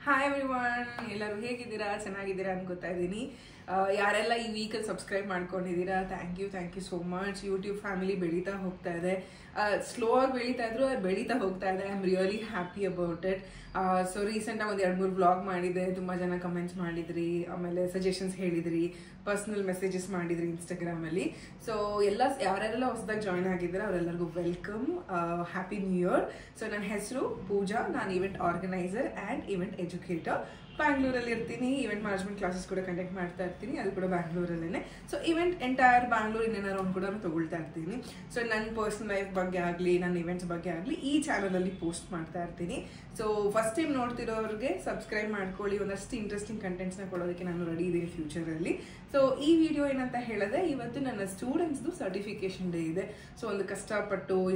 Hi everyone, ಎಲ್ಲರೂ ಹೇಗಿದ್ದೀರಾ? ಚೆನ್ನಾಗಿದ್ದೀರಾ ಅನ್ಕೋತಾ ಇದ್ದೀನಿ. ಯಾರೆಲ್ಲ ಈ ವೀಕಲ್ಲಿ ಸಬ್ಸ್ಕ್ರೈಬ್ ಮಾಡ್ಕೊಂಡಿದ್ದೀರಾ, thank you so much. YouTube family ಬೆಳೀತಾ ಹೋಗ್ತಾ ಇದೆ. ಸ್ಲೋ ಆಗಿ ಬೆಳೀತಾ ಇದ್ರು, ಬೆಳೀತಾ ಹೋಗ್ತಾ ಇದೆ. I am really happy about it. So ರೀಸೆಂಟಾಗಿ ಒಂದು 2-3 ವ್ಲಾಗ್ ಮಾಡಿದೆ. ತುಂಬ ಜನ ಕಮೆಂಟ್ಸ್ ಮಾಡಿದ್ರಿ, ಆಮೇಲೆ ಸಜೆಷನ್ಸ್ ಹೇಳಿದ್ರಿ, ಪರ್ಸ್ನಲ್ ಮೆಸೇಜಸ್ ಮಾಡಿದ್ರಿ ಇನ್ಸ್ಟಾಗ್ರಾಮಲ್ಲಿ. ಸೊ ಯಾರೆಲ್ಲ ಹೊಸದಾಗಿ ಜಾಯ್ನ್ ಆಗಿದ್ದಾರೆ ಅವರೆಲ್ಲರಿಗೂ welcome, happy new year. So ನನ್ನ ಹೆಸರು ಪೂಜಾ, ನಾನು event organiser and event educator. ಬ್ಯಾಂಗ್ಳೂರಲ್ಲಿ ಇರ್ತೀನಿ. ಈವೆಂಟ್ ಮ್ಯಾನೇಜ್ಮೆಂಟ್ ಕ್ಲಾಸಸ್ ಕೂಡ ಕಂಡಕ್ಟ್ ಮಾಡ್ತಾ ಇರ್ತೀನಿ, ಅದು ಕೂಡ ಬ್ಯಾಂಗ್ಳೂರಲ್ಲೇ. ಸೊ ಈವೆಂಟ್ ಎಂಟೈರ್ ಬ್ಯಾಂಗ್ಳೂರ್ ಇನ್ನೇನಾರು ಒಂದು ಕೂಡ ತೊಗೊಳ್ತಾ ಇರ್ತೀನಿ. ಸೊ ನನ್ನ ಪರ್ಸನಲ್ ಲೈಫ್ ಬಗ್ಗೆ ಆಗಲಿ, ನನ್ನ ಇವೆಂಟ್ಸ್ ಬಗ್ಗೆ ಆಗಲಿ ಈ ಚಾನಲಲ್ಲಿ ಪೋಸ್ಟ್ ಮಾಡ್ತಾ ಇರ್ತೀನಿ. ಸೊ ಫಸ್ಟ್ ಟೈಮ್ ನೋಡ್ತಿರೋರಿಗೆ ಸಬ್ಸ್ಕ್ರೈಬ್ ಮಾಡ್ಕೊಳ್ಳಿ. ಒಂದಷ್ಟು ಇಂಟ್ರೆಸ್ಟಿಂಗ್ ಕಂಟೆಂಟ್ಸ್ನ ಕೊಡೋದಕ್ಕೆ ನಾನು ರೆಡಿ ಇದ್ದೀನಿ ಫ್ಯೂಚರಲ್ಲಿ. ಸೊ ಈ ವಿಡಿಯೋ ಏನಂತ ಹೇಳಿದ್ರೆ, ಇವತ್ತು ನನ್ನ ಸ್ಟೂಡೆಂಟ್ಸ್ದು ಸರ್ಟಿಫಿಕೇಷನ್ ಡೇ ಇದೆ. ಸೊ ಒಂದು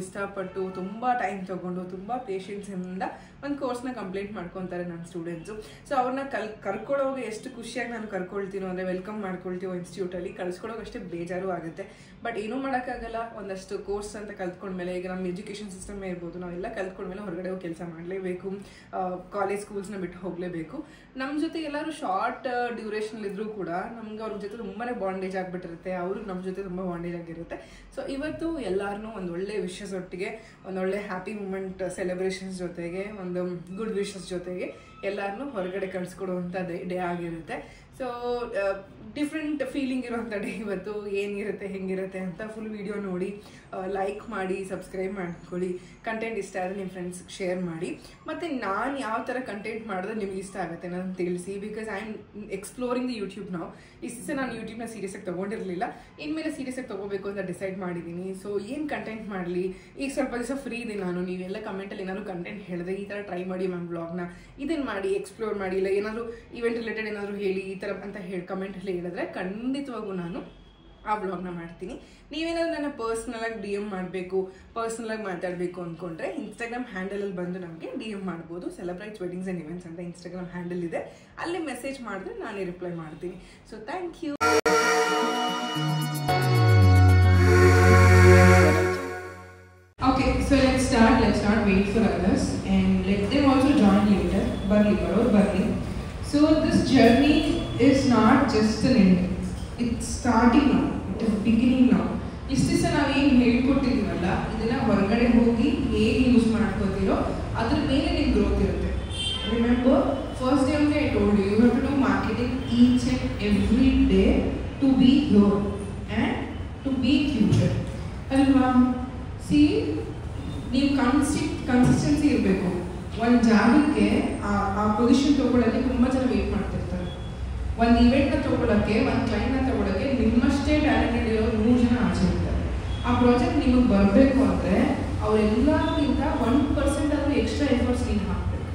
ಇಷ್ಟಪಟ್ಟು ತುಂಬ ಟೈಮ್ ತೊಗೊಂಡು ತುಂಬ ಪೇಷನ್ಸಿಂದ ಒಂದು ಕೋರ್ಸ್ನ ಕಂಪ್ಲೀಟ್ ಮಾಡ್ಕೊತಾರೆ ನನ್ನ ಸ್ಟೂಡೆಂಟ್ಸು. ಸೊ ಅವ್ರನ್ನ ಕರ್ಕೊಳ್ಳೋಗೆ ಎಷ್ಟು ಖುಷಿಯಾಗಿ ನಾನು ಕರ್ಕೊಳ್ತೀನೋ ಅಂದರೆ, ವೆಲ್ಕಮ್ ಮಾಡ್ಕೊಳ್ತೀವೋ ಇನ್ಸ್ಟಿಟ್ಯೂಟಲ್ಲಿ, ಕಳಿಸ್ಕೊಳ್ಳೋಕೆ ಅಷ್ಟೇ ಬೇಜಾರು ಆಗುತ್ತೆ. ಬಟ್ ಏನೂ ಮಾಡೋಕ್ಕಾಗಲ್ಲ. ಒಂದಷ್ಟು ಕೋರ್ಸ್ ಅಂತ ಕಲ್ತ್ಕೊಂಡ್ಮೇಲೆ, ಈಗ ನಮ್ಮ ಎಜುಕೇಷನ್ ಸಿಸ್ಟಮೇ ಇರ್ಬೋದು, ನಾವೆಲ್ಲ ಕಲ್ತ್ಕೊಂಡ್ಮೇಲೆ ಹೊರಗಡೆ ಹೋಗಿ ಕೆಲಸ ಮಾಡಲೇಬೇಕು, ಕಾಲೇಜ್ ಸ್ಕೂಲ್ಸ್ನ ಬಿಟ್ಟು ಹೋಗಲೇಬೇಕು. ನಮ್ಮ ಜೊತೆ ಎಲ್ಲರೂ ಶಾರ್ಟ್ ಡ್ಯೂರೇಷನ್ ಇದ್ರೂ ಕೂಡ ನಮ್ಗೆ ಅವ್ರ ಜೊತೆ ತುಂಬಾ ಬಾಂಡೇಜ್ ಆಗಿಬಿಟ್ಟಿರುತ್ತೆ, ಅವ್ರಿಗೆ ನಮ್ಮ ಜೊತೆ ತುಂಬ ಬಾಂಡೇಜ್ ಆಗಿರುತ್ತೆ. ಸೊ ಇವತ್ತು ಎಲ್ಲರೂ ಒಂದೊಳ್ಳೆ ವಿಶಸ್ ಒಟ್ಟಿಗೆ, ಒಂದೊಳ್ಳೆ ಹ್ಯಾಪಿ ಮೂಮೆಂಟ್ ಸೆಲೆಬ್ರೇಷನ್ಸ್ ಜೊತೆಗೆ, ಒಂದು ಗುಡ್ ವಿಶಸ್ ಜೊತೆಗೆ ಎಲ್ಲರನ್ನೂ ಹೊರಗಡೆ ಕಳಿಸ್ಕೊಡುವಂಥ ಡೇ ಆಗಿರುತ್ತೆ. ಸೊ ಡಿಫ್ರೆಂಟ್ ಫೀಲಿಂಗ್ ಇರುವಂಥ ಡೇ ಇವತ್ತು. ಏನಿರುತ್ತೆ, ಹೆಂಗಿರುತ್ತೆ ಅಂತ ಫುಲ್ ವಿಡಿಯೋ ನೋಡಿ, ಲೈಕ್ ಮಾಡಿ, ಸಬ್ಸ್ಕ್ರೈಬ್ ಮಾಡ್ಕೊಳ್ಳಿ. ಕಂಟೆಂಟ್ ಇಷ್ಟ ಆದರೆ ನಿಮ್ಮ ಫ್ರೆಂಡ್ಸ್ಗೆ ಶೇರ್ ಮಾಡಿ. ಮತ್ತು ನಾನು ಯಾವ ಥರ ಕಂಟೆಂಟ್ ಮಾಡಿದ್ರೆ ನಿಮ್ಗೆ ಇಷ್ಟ ಆಗುತ್ತೆ ನಾನು ತಿಳಿಸಿ. Because I am exploring the YouTube ನಾವು. ಇಷ್ಟು ನಾನು ಯೂಟ್ಯೂಬ್ನ ಸೀರಿಯಸ್ಸಾಗಿ ತೊಗೊಂಡಿರಲಿಲ್ಲ, ಇನ್ಮೇಲೆ ಸೀರಿಯಸ್ಸಾಗಿ ತೊಗೋಬೇಕು ಅಂತ ಡಿಸೈಡ್ ಮಾಡಿದ್ದೀನಿ. ಸೊ ಏನು ಕಂಟೆಂಟ್ ಮಾಡಲಿ, ಈಗ ಸ್ವಲ್ಪ ದಿವಸ ಫ್ರೀ ಇದೆ ನಾನು. ನೀವೆಲ್ಲ ಕಮೆಂಟಲ್ಲಿ ಏನಾದರೂ ಕಂಟೆಂಟ್ ಹೇಳಿದ್ರೆ, ಈ ಥರ ಟ್ರೈ ಮಾಡಿ ಮ್ಯಾಮ್ ವ್ಲಾಗ್ನ, ಇದನ್ನು ಮಾಡಿ, ಎಕ್ಸ್ಪ್ಲೋರ್ ಮಾಡಿ, ಇಲ್ಲ ಏನಾದರೂ ಇವೆಂಟ್ ರಿಲೇಟೆಡ್ ಏನಾದರೂ ಹೇಳಿ ಈ ಥರ ಅಂತ ಕಮೆಂಟಲ್ಲಿ ಹೇಳಿದ್ರೆ ಖಂಡಿತವಾಗೂ ನಾನು ಆ ವ್ಲಾಗ್ನ ಮಾಡ್ತೀನಿ. ನೀವೇನಾದರೂ ನನ್ನ ಪರ್ಸ್ನಲಾಗಿ DM ಮಾಡಬೇಕು, ಪರ್ಸ್ನಲಾಗಿ ಮಾತಾಡಬೇಕು ಅಂದ್ಕೊಂಡ್ರೆ ಇನ್ಸ್ಟಾಗ್ರಾಮ್ ಹ್ಯಾಂಡಲಲ್ಲಿ ಬಂದು ನಮಗೆ DM ಮಾಡ್ಬೋದು. ಸೆಲೆಬ್ರೇಟ್ ವೆಡ್ಡಿಂಗ್ಸ್ ಆ್ಯಂಡ್ ಇವೆಂಟ್ಸ್ ಅಂತ ಇನ್ಸ್ಟಾಗ್ರಾಮ್ ಹ್ಯಾಂಡಲ್ ಇದೆ, ಅಲ್ಲಿ ಮೆಸೇಜ್ ಮಾಡಿದ್ರೆ ನಾನೇ ರಿಪ್ಲೈ ಮಾಡ್ತೀನಿ. So thank you. Okay, so let's not wait for others and let them also join later. Barli. So this journey is not just an end. It's starting now. It is beginning now. ಇಷ್ಟು ಸಹ ನಾವು ಏನು ಹೇಳ್ಕೊಟ್ಟಿದ್ದೀವಲ್ಲ, ಇದನ್ನು ಹೊರಗಡೆ ಹೋಗಿ ಹೇಗೆ use ಮಾಡ್ಕೋತೀರೋ ಅದ್ರ ಮೇಲೆ ನಿಮ್ಮ ಗ್ರೋತ್ ಇರುತ್ತೆ. ರಿಮೆಂಬರ್, ಫಸ್ಟ್ ಡೇ ಅಂದರೆ I told you have to do marketing each and every day to be your and to be future ಅಲ್ವಾ? ಸಿ, ನೀವು ಕನ್ಸಿಸ್ಟೆನ್ಸಿ ಇರಬೇಕು. ಒಂದು ಜಾಗಕ್ಕೆ ಆ ಪೊಸಿಷನ್ ತೊಗೊಳ್ಳೋಕ್ಕೆ ತುಂಬ ಜನ ವೆಯ್ಟ್ ಮಾಡ್ತಿರ್ತಾರೆ. ಒಂದು ಇವೆಂಟ್ನ ತೊಗೊಳಕ್ಕೆ, ಒಂದು ಕ್ಲೈಂಟ್ನ ತೊಗೊಳಕ್ಕೆ ನಿಮ್ಮಷ್ಟೇ ಟ್ಯಾಲೆಂಟೆಡ್ ಇರೋ 100 ಜನ ಆಚೆ ಇರ್ತಾರೆ. ಆ ಪ್ರಾಜೆಕ್ಟ್ ನಿಮಗೆ ಬರಬೇಕು ಅಂದರೆ ಅವರೆಲ್ಲರಿಗಿಂತ 1% ಆದರೂ ಎಕ್ಸ್ಟ್ರಾ ಎಫರ್ಟ್ಸ್ ನೀವು ಹಾಕಬೇಕು.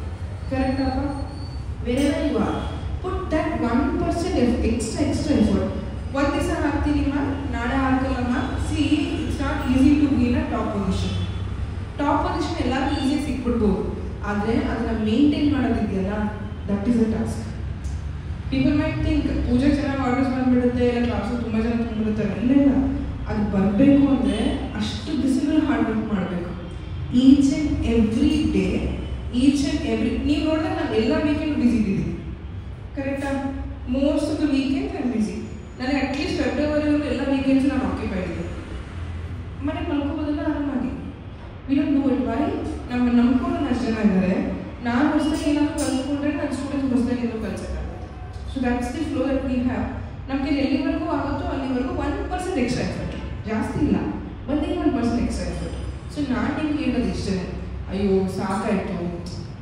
ಕರೆಕ್ಟ್ ಅಲ್ವಾ? Wherever you are, put that 1% extra effort. ಒಂದು ದಿವಸ ಹಾಕ್ತೀನಿ ಮ್ಯಾಮ್, ನಾಳೆ ಹಾಕಲ್ಲಮ್ಮ. See, it's not easy to be in a top position ಎಲ್ಲರಿಗೂ ಈಸಿಯಾಗಿ ಸಿಕ್ಬಿಡ್ಬೋದು. ಆದರೆ ಅದನ್ನು ಮೇಂಟೈನ್ ಮಾಡೋದಿದೆಯಲ್ಲ, that is a task. People might think Pooja ಚೆನ್ನಾಗಿ ಆರ್ಡರ್ಸ್ ಬಂದುಬಿಡುತ್ತೆ, ಇಲ್ಲ ಕ್ಲಾಸು ತುಂಬ ಜನ ತುಂಬಿಡುತ್ತಾರೆ. ಇಲ್ಲ, ಅದು ಬರಬೇಕು ಅಂದರೆ ಅಷ್ಟು ಬಿಸಿಲು ಹಾರ್ಡ್ ವರ್ಕ್ ಮಾಡಬೇಕು. ಈಚ್ ಆ್ಯಂಡ್ ಎವ್ರಿ ಡೇ, ನೀವು ನೋಡಿದ್ರೆ ನಾನು ಎಲ್ಲ ವೀಕೆಂಡ್ ಬ್ಯುಸಿ ಇದ್ದೀನಿ. ಕರೆಕ್ಟಾ? Most of the weekends I am busy. ನನಗೆ ಅಟ್ಲೀಸ್ಟ್ ಫೆಬ್ರವರಿವರೆಗೂ ಎಲ್ಲ ವೀಕೆಂಡ್ಸ್ ನಾನು ಆಕ್ಯುಪೈಡ್ ಇದೆ. ಮನೆಗೆ ಮಲ್ಕೋಬೋದಲ್ಲ ಆರಾಮಾಗಿ. We don't do it. Why? ನಮ್ಮ ನಂಬ್ಕೊಂಡು ಅಷ್ಟು ಜನ ಇದ್ದಾರೆ. ನಾನು ಹೊಸದಾಗಿ ಏನಾದರೂ ಕಲ್ತ್ಕೊಂಡ್ರೆ ನನ್ನ ಸ್ಟೂಡೆಂಟ್ಸ್ ಹೊಸದಾಗಿ ಏನೋ ಕಲ್ಸಕ್ಕಾಗುತ್ತೆ. So that's the flow that we have. ನಮಗೆ ಎಲ್ಲಿವರೆಗೂ ಆಗುತ್ತೋ ಅಲ್ಲಿವರೆಗೂ 1% ಎಕ್ಸ್ಟ್ರಾ ಎಫರ್ಟ್, ಜಾಸ್ತಿ ಇಲ್ಲ, ಒಂದೇ 1% ಎಕ್ಸ್ಟ್ರಾ ಎಫರ್ಟ್. ಸೊ ನಾನು ನಿಮ್ಗೆ ಹೇಳೋದು ಇಷ್ಟೇ, ಅಯ್ಯೋ ಸಾಕಾಯಿತು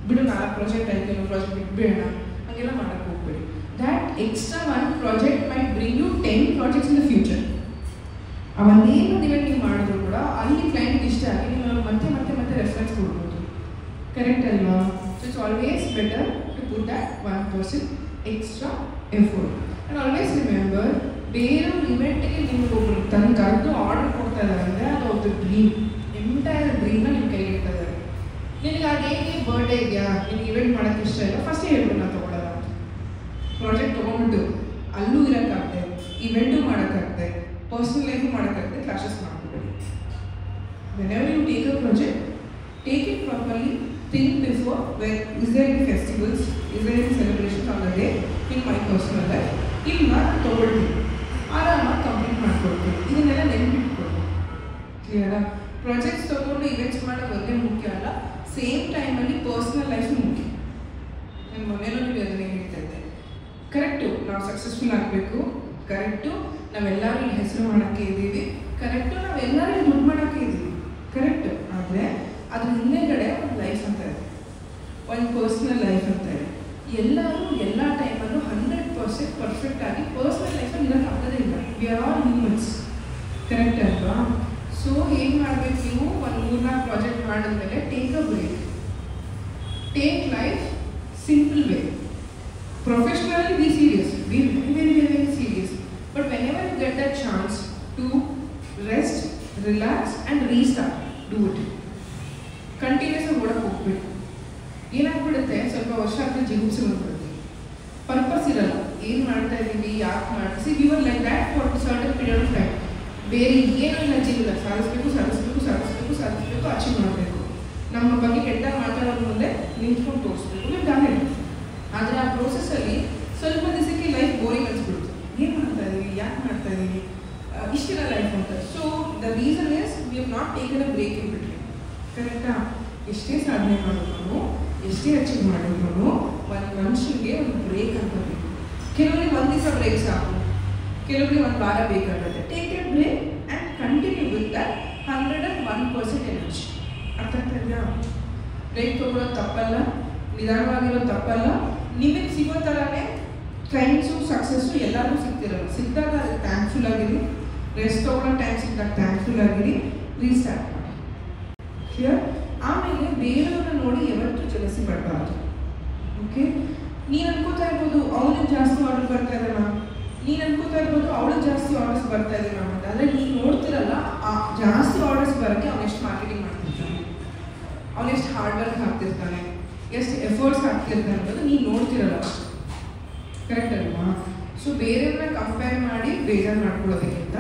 ಬಿಡು, 4 ಪ್ರಾಜೆಕ್ಟ್ ಆಯಿತು, ಇನ್ನೊಂದು ಪ್ರಾಜೆಕ್ಟ್ ಬಿಟ್ಬಿಡೋಣ, ಹಾಗೆಲ್ಲ ಮಾಡೋಕ್ಕೆ ಹೋಗ್ಬೇಡಿ. That extra 1 project might bring you 10 projects in the future. ಅವನ್ನೇನು ನೀವು ಮಾಡಿದ್ರು ಕೂಡ ಅಲ್ಲಿ ಕ್ಲೈಂಟ್ಗೆ ಇಷ್ಟ ಆಗಿ ನೀವು ಮತ್ತೆ ರೆಫರೆನ್ಸ್ ಕೊಡ್ಬೋದು. ಕರೆಕ್ಟ್ ಅಲ್ವಾ? So it's always better to put that 1% extra effort. And always remember, ಬೇರೆ ಇವೆಂಟ್ಗೆ ನಿಮ್ಗೆ ಒಬ್ಬರು ತನ್ನ ಕರೆದು ಆರ್ಡರ್ ಕೊಡ್ತಾ ಇದ್ದಾರೆ ಅಂದರೆ ಅದು ಒಂದು ಡ್ರೀಮ್, ಎಂಟೈರ್ ಡ್ರೀಮ್ನ ನಿಮ್ಮ ಕೈಗೆ ಇಡ್ತಾ ಇದ್ದಾರೆ. ನಿನಗೆ ಅದೇಗೆ ಬರ್ಡೇ ಇದೆಯಾ, ನಿನಗೆ ಇವೆಂಟ್ ಮಾಡೋಕ್ಕೆ ಇಷ್ಟ ಇಲ್ಲ, ಫಸ್ಟೇ ಹೇಳ್ಬಿಟ್ಟು ನಾನು ತೊಗೊಳ್ಳೋಲ್ಲ ಅಂತ. ಪ್ರಾಜೆಕ್ಟ್ ತೊಗೊಂಡ್ಬಿಟ್ಟು ಅಲ್ಲೂ ಇರೋಕ್ಕಾಗದೆ, ಇವೆಂಟು ಮಾಡೋಕ್ಕಾಗದೆ, ಪರ್ಸನಲ್ ಲೈಫು ಮಾಡೋಕ್ಕಾಗದೆ, ಕ್ಲಾಸಸ್ ಮಾಡ್ಕೊಬೇಡಿ. Whenever you take a project, take it properly, think before, where is there any festivals, is there any celebration on the day in my personal life? ಇಲ್ಲ, ತೊಗೊಳ್ತೀನಿ, ಆರಾಮಾಗಿ complete ಮಾಡ್ಕೊಡ್ತೀನಿ. ಇದನ್ನೆಲ್ಲ ನೆನ್ಪಿಟ್ಕೊಳ್ತೀನಿ. ಕ್ಲಿಯರಾ? Projects ತೊಗೊಂಡು events ಮಾಡೋದು ಒಂದೇ ಮುಖ್ಯ ಅಲ್ಲ, ಸೇಮ್ ಟೈಮಲ್ಲಿ ಪರ್ಸ್ನಲ್ ಲೈಫ್ ಮುಖ್ಯ. ನಾನು ಮೊನ್ನೆನೂ ನೀವು ಅದನ್ನೇ ಹೇಳ್ತಾ ಇದ್ದೆ. ಕರೆಕ್ಟು, ನಾವು ಸಕ್ಸಸ್ಫುಲ್ ಆಗಬೇಕು, ಕರೆಕ್ಟು ನಾವೆಲ್ಲರೂ ಇಲ್ಲಿ ಹೆಸರು ಮಾಡೋಕ್ಕೆ ಇದ್ದೀವಿ, ಕರೆಕ್ಟು ನಾವೆಲ್ಲರೂ ಇಲ್ಲಿ ದುಡ್ಡು ಮಾಡೋಕ್ಕೆ ಇದ್ದೀವಿ, ಕರೆಕ್ಟ್. ಆದರೆ ಅದ್ರ ಹಿಂದೆಗಡೆ ಒಂದು ಲೈಫ್ ಅಂತ ಇದೆ, ಒಂದು ಪರ್ಸ್ನಲ್ ಲೈಫ್ ಅಂತ ಇದೆ. ಎಲ್ಲರೂ ಎಲ್ಲ ಟೈಮಲ್ಲೂ 100% ಪರ್ಫೆಕ್ಟ್ ಆಗಿ ಪರ್ಸ್ನಲ್ ಲೈಫಲ್ಲಿ ಇರೋಕ್ಕೆ ಆಗೋದೇ ಇಲ್ಲ. We are all humans, correct ಅಲ್ವಾ? ಸೊ ಏನು ಮಾಡಬೇಕು, ನೀವು ಒಂದು 3-4 ಪ್ರಾಜೆಕ್ಟ್ ಮಾಡಿದ್ಮೇಲೆ take a break, take life simple way. Professionally be serious, be very serious, but whenever you get that chance to rest, relax and restart, do it. Continuous ಆಗಿ ಓಡಕ್ಕೆ ಹೋಗ್ಬೇಕು. ಏನಾಗ್ಬಿಡುತ್ತೆ, ಸ್ವಲ್ಪ ವರ್ಷ ಆದ್ಮೇಲೆ ಜಿಗುಪ್ಸೆ ಬಂದ್ಬಿಡುತ್ತೆ, ಪರ್ಪಸ್ ಇರಲ್ಲ, ಏನು ಮಾಡ್ತಾ ಇದ್ದೀವಿ, ಯಾಕೆ ಮಾಡ್ತೀವಿ. We were like that for certain period of time. ಬೇರೆ ಏನೂ ಇಲ್ಲ ಜೀವನ, ಸಾಧಿಸ್ಬೇಕು ಅಚೀವ್ ಮಾಡಬೇಕು. ನಮ್ಮ ಬಗ್ಗೆ ಕೆಟ್ಟಾಗಿ ಮಾತಾಡೋದ್ರ ಮುಂದೆ ನಿಂತ್ಕೊಂಡು ತೋರಿಸ್ಬೇಕು, ನೀವು ಡನ್ ಇಟ್. ಆದರೆ ಆ ಪ್ರೋಸೆಸ್ಸಲ್ಲಿ ಸ್ವಲ್ಪ ದಿವಸಕ್ಕೆ ಲೈಫ್ ಬೋರಿಂಗ್ ಅನಿಸ್ಬಿಡುತ್ತೆ. ಏನು ಮಾಡ್ತಾ ಇದ್ದೀವಿ, ಯಾಕೆ ಮಾಡ್ತಾ ಇದ್ದೀವಿ, ಇಷ್ಟಿನ ಲೈಫ್ ಅಂತ. So the reason is we have not taken a break in between. ಕರೆಕ್ಟಾ? ಎಷ್ಟೇ ಸಾಧನೆ ಮಾಡಿದ್ರು, ಎಷ್ಟೇ ಅಚೀವ್ ಮಾಡಿದ್ರು, ಒಂದು ಮನುಷ್ಯನಿಗೆ ಒಂದು ಬ್ರೇಕ್ ಅಂತ ಬೇಕು. ಕೆಲವರಿಗೆ ಒಂದು ದಿವಸ ಬ್ರೇಕ್ ಸಾಕು, ಕೆಲವರಿಗೆ ಒಂದು ವಾರ ಬೇಕಾಗುತ್ತೆ. Take a break and continue with that 101% energy. ಅರ್ಥ ಆಗ್ತಾ ಇದೆಯಾ? ಬ್ರೇಕ್ ತೊಗೊಳೋದು ತಪ್ಪಲ್ಲ, ನಿಧಾನವಾಗಿರೋದು ತಪ್ಪಲ್ಲ. ನಿಮಗೆ ಸಿಗೋ ಥರನೇ ಕ್ಲೈಂಟ್ಸು ಸಕ್ಸಸ್ಸು ಎಲ್ಲರಿಗೂ ಸಿಗ್ತಿರಲ್ಲ. ಸಿಕ್ಕಿದಾಗ ಅದಕ್ಕೆ ಥ್ಯಾಂಕ್ಫುಲ್ ಆಗಿರಿ, ರೆಸ್ಟ್ ತೊಗೊಳ್ಳೋ ಟೈಮ್ ಸಿಕ್ಕಿದಾಗ ಥ್ಯಾಂಕ್ಫುಲ್ ಆಗಿರಿ, ರೀಸ್ಟಾರ್ಟ್ ಮಾಡಿ. ಕ್ಲಿಯರ್? ಆಮೇಲೆ ಬೇರೆಯವ್ರನ್ನ ನೋಡಿ ಯಾವತ್ತೂ ಜಲಸಿ ಪಡಬಾರ್ದು. ಓಕೆ? ನೀನು ಅನ್ಕೋತಾ ಇರ್ಬೋದು ಅವನಿಗೆ ಜಾಸ್ತಿ ಆರ್ಡರ್ ಬರ್ತಾ ಇದ್ದಾನ, ನೀನು ಅನ್ಕೋತಾ ಇರ್ಬೋದು ಅವಳಿಗೆ ಜಾಸ್ತಿ ಆರ್ಡರ್ಸ್ ಬರ್ತಾ ಇದ್ದಾನ ಅಂತ. ಆದರೆ ನೀನು ನೋಡ್ತಿರಲ್ಲ ಆ ಜಾಸ್ತಿ ಆರ್ಡರ್ಸ್ ಬರೋಕ್ಕೆ ಅವನೆಷ್ಟು ಮಾರ್ಕೆಟಿಂಗ್ ಮಾಡ್ತಿರ್ತಾನೆ, ಅವನೆಷ್ಟು ಹಾರ್ಡ್ ವರ್ಕ್ ಹಾಕ್ತಿರ್ತಾನೆ, ಎಷ್ಟು ಎಫರ್ಟ್ಸ್ ಹಾಕ್ತಿರ್ತಾನೆ ಅನ್ನೋದು ನೀನು ನೋಡ್ತಿರಲ್ಲ. ಕರೆಕ್ಟ್ ಅಲ್ವಾ? ಸೊ ಬೇರೆಯವ್ರನ್ನ ಕಂಪೇರ್ ಮಾಡಿ ಬೇಜಾರು ಮಾಡ್ಕೊಳ್ಳೋದಕ್ಕಿಂತ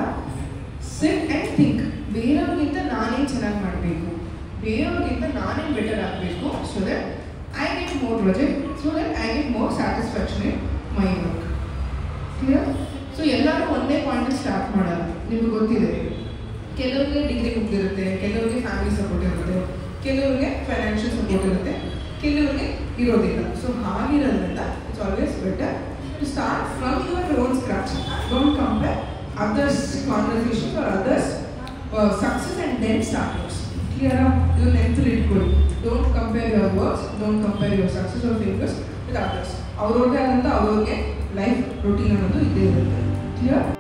ಸಿಟ್ ಆ್ಯಂಡ್ ಥಿಂಕ್, ಬೇರೆಯವ್ರಿಗಿಂತ ನಾನೇನು ಚೆನ್ನಾಗಿ ಮಾಡಬೇಕು, ಬೇರೆಯವ್ರಿಗಿಂತ ನಾನೇನು ಬೆಟರ್ ಆಗಬೇಕು, so that I get more project, so that I get more satisfaction in my work. Clear? So ಎಲ್ಲರೂ ಒಂದೇ ಪಾಯಿಂಟ್ ಸ್ಟಾರ್ಟ್ ಮಾಡಲ್ಲ. ನಿಮ್ಗೆ ಗೊತ್ತಿದೆ, ಕೆಲವರಿಗೆ ಡಿಗ್ರಿ ಮುಗಿದಿರುತ್ತೆ, ಕೆಲವರಿಗೆ ಫ್ಯಾಮಿಲಿ ಸಪೋರ್ಟ್ ಇರುತ್ತೆ, ಕೆಲವರಿಗೆ ಫೈನಾನ್ಷಿಯಲ್ ಸಪೋರ್ಟ್ ಇರುತ್ತೆ, ಕೆಲವರಿಗೆ ಇರೋದಿಲ್ಲ. ಸೊ ಹಾಗಿರೋದ್ರಿಂದ it's always better to start from your own scratch. Don't compare others conversations or others success and then start yours. ಕ್ಲಿಯರಾ? ಇದು ನೆನಪಲ್ಲಿ ಇಟ್ಕೊಳ್ಳಿ. Don't compare your works, don't compare your success or failures with others. ಅವ್ರವ್ರದೇ ಆದಂಥ ಅವ್ರವ್ರಿಗೆ life routine ಅನ್ನೋದು ಇದ್ದೇ ಇರುತ್ತೆ. ಕ್ಲಿಯರ್?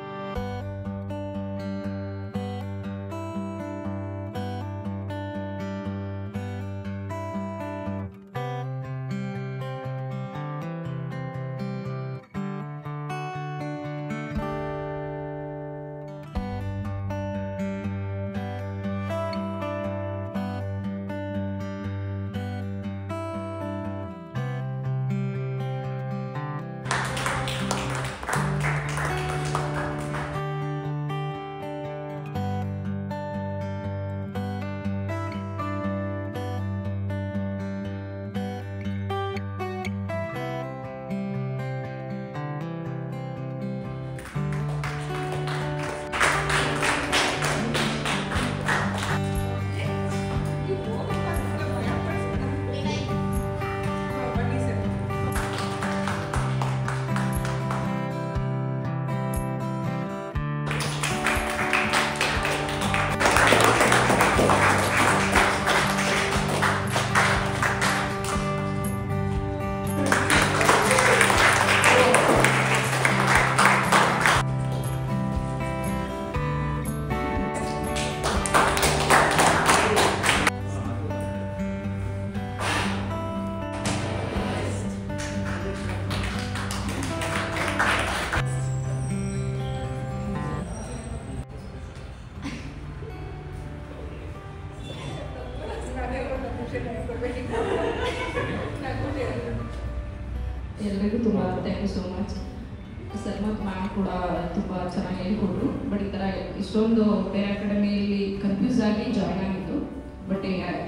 ಎಲ್ಲರಿಗೂ ತುಂಬ ಥ್ಯಾಂಕ್ ಯು ಸೋ ಮಚ್. ಸರ್ಮತ್ ಮ್ಯಾಮ್ ಕೂಡ ತುಂಬ ಚೆನ್ನಾಗಿ ಹೇಳಿಕೊಟ್ರು. ಬಟ್ ಈ ಥರ ಇಷ್ಟೊಂದು ಬೇರೆ ಅಕಾಡೆಮಿಯಲ್ಲಿ ಕನ್ಫ್ಯೂಸ್ ಆಗಿ ಜಾಯ್ನ್ ಆಗಿತ್ತು. ಬಟ್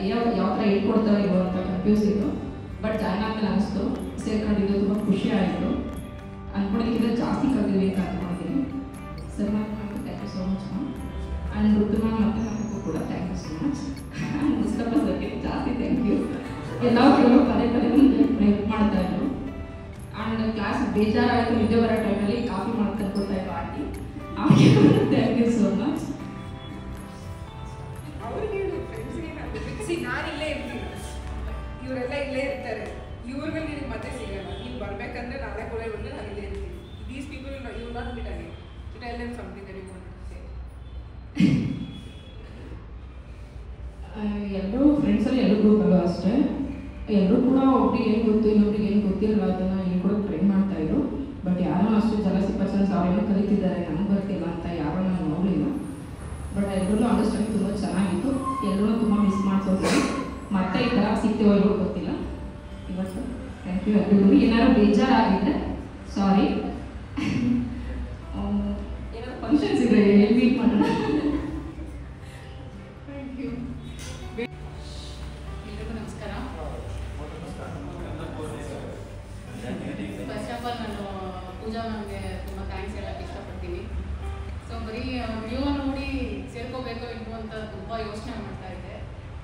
ಯಾವ ಥರ ಹೇಳ್ಕೊಡ್ತಾರೋ ಇರೋ ಅಂತ ಕನ್ಫ್ಯೂಸ್ ಇತ್ತು. ಬಟ್ ಜಾಯ್ನ್ ಆದ್ಮೇಲೆ ಅನಿಸ್ತು ಸೇರ್ಕೊಂಡಿದ್ದು ತುಂಬ ಖುಷಿ ಆಯಿತು. ಅಂದ್ಕೊಂಡಿದ್ದ ಜಾಸ್ತಿ ಕಲಿತೀವಿ ಅಂತ ಅಂದ್ಕೊಂಡಿದ್ದೀನಿ. ಸರ್ ಮತ್ತು thank you so much ma'am. And ಋತುಮಾ ಮತ್ತು ನಮಗೂ ಕೂಡ thank you so much. And Mustafa ಸರ್ಗೆ ಜಾಸ್ತಿ ಥ್ಯಾಂಕ್ ಯು. ಎಲ್ಲರೂ ಪದೇ ಹೆಲ್ಪ್ ಮಾಡ್ತಾಯಿದ್ರು. ಆ್ಯಂಡ್ ಕ್ಲಾಸ್ ಬೇಜಾರಾಯಿತು, ನಿದ್ದೆ ಬರೋ ಟೈಮಲ್ಲಿ ಕಾಫಿ ಮಾಡ್ಕೊಂಡು ಕೊಡ್ತಾಯಿದ್ರು aunty. Thank you so much. ನಾನು ಇಲ್ಲೇ ಇರ್ತೀನಿ, ಇವರೆಲ್ಲ ಇಲ್ಲೇ ಇರ್ತಾರೆ, ಇವ್ರಿಗೆ ನಿನಗೆ ಮತ್ತೆ ಸಿಗಲ್ಲ. ನೀನು ಬರಬೇಕಂದ್ರೆ ನಾಳೆ ಕೂಡ ಇವ್ರಿಗೆ ನಾನು ಇಲ್ಲೇ ಇರ್ತೀನಿ. These people you not meet again to tell them something that you want to say. ಎಲ್ಲರೂ ಫ್ರೆಂಡ್ಸಲ್ಲಿ ಎಲ್ಲರೂ ಗ್ರೂಪಲ್ಲೂ ಅಷ್ಟೇ, ಎಲ್ಲರೂ ಕೂಡ ಒಬ್ರಿಗೆ ಏನು ಗೊತ್ತು ಇನ್ನೊಬ್ರಿಗೆ ಏನು ಗೊತ್ತಿರಲ್ಲ ಅದನ್ನು ಏನು ಕೂಡ ಟ್ರೈ ಮಾಡ್ತಾಯಿದ್ರು. ಬಟ್ ಯಾರೋ ಅಷ್ಟು ಜಲಸಿ ಪರ್ಸನ್ಸ್ ಅವ್ರೇನೋ ಕಲಿತಿದ್ದಾರೆ, ನನಗೆ ಬರ್ತಿಲ್ಲ ಅಂತ ಯಾರೋ ನಾನು ನೋಡಲಿಲ್ಲ. ಬಟ್ ಎಲ್ಲರೂ ಅಂಡರ್ಸ್ಟ್ಯಾಂಡಿಂಗ್ ತುಂಬ ಚೆನ್ನಾಗಿತ್ತು. ಎಲ್ಲರೂ ತುಂಬ ಮಿಸ್ ಮಾಡ್ಕೊಳ್ತೀವಿ. ಮತ್ತೆ ಈ ಥರ ಸಿಗ್ತೇವೋ ಇರೋ ಗೊತ್ತಿಲ್ಲ ಇವತ್ತು. ಥ್ಯಾಂಕ್ ಯು ಎಲ್ಲರಿಗೂ. ಏನಾದ್ರು ಬೇಜಾರಾಗಿದ್ದರೆ ಸಾರಿ. ಏನಾದ್ರು ಫಂಕ್ಷನ್ಸ್ ಇದೆ ಮೀಟ್ ಮಾಡೋಣ. Thank you. ಎಲ್ರಿಗೂ ನಮಸ್ಕಾರ. ಫಸ್ಟ್ ಆಫ್ ಆಲ್ ನಾನು ಪೂಜಾ ಮ್ಯಾಮ್ಗೆ ತುಂಬ ಥ್ಯಾಂಕ್ಸ್ ಹೇಳಕ್ಕೆ ಇಷ್ಟಪಡ್ತೀನಿ. ಸೊ ಬರೀ ವಿಡಿಯೋ ನೋಡಿ ಸೇರ್ಕೋಬೇಕೋ ಇಲ್ವೋ ಅಂತ ತುಂಬ ಯೋಚನೆ ಮಾಡ್ತಾ ಇದ್ದೆ.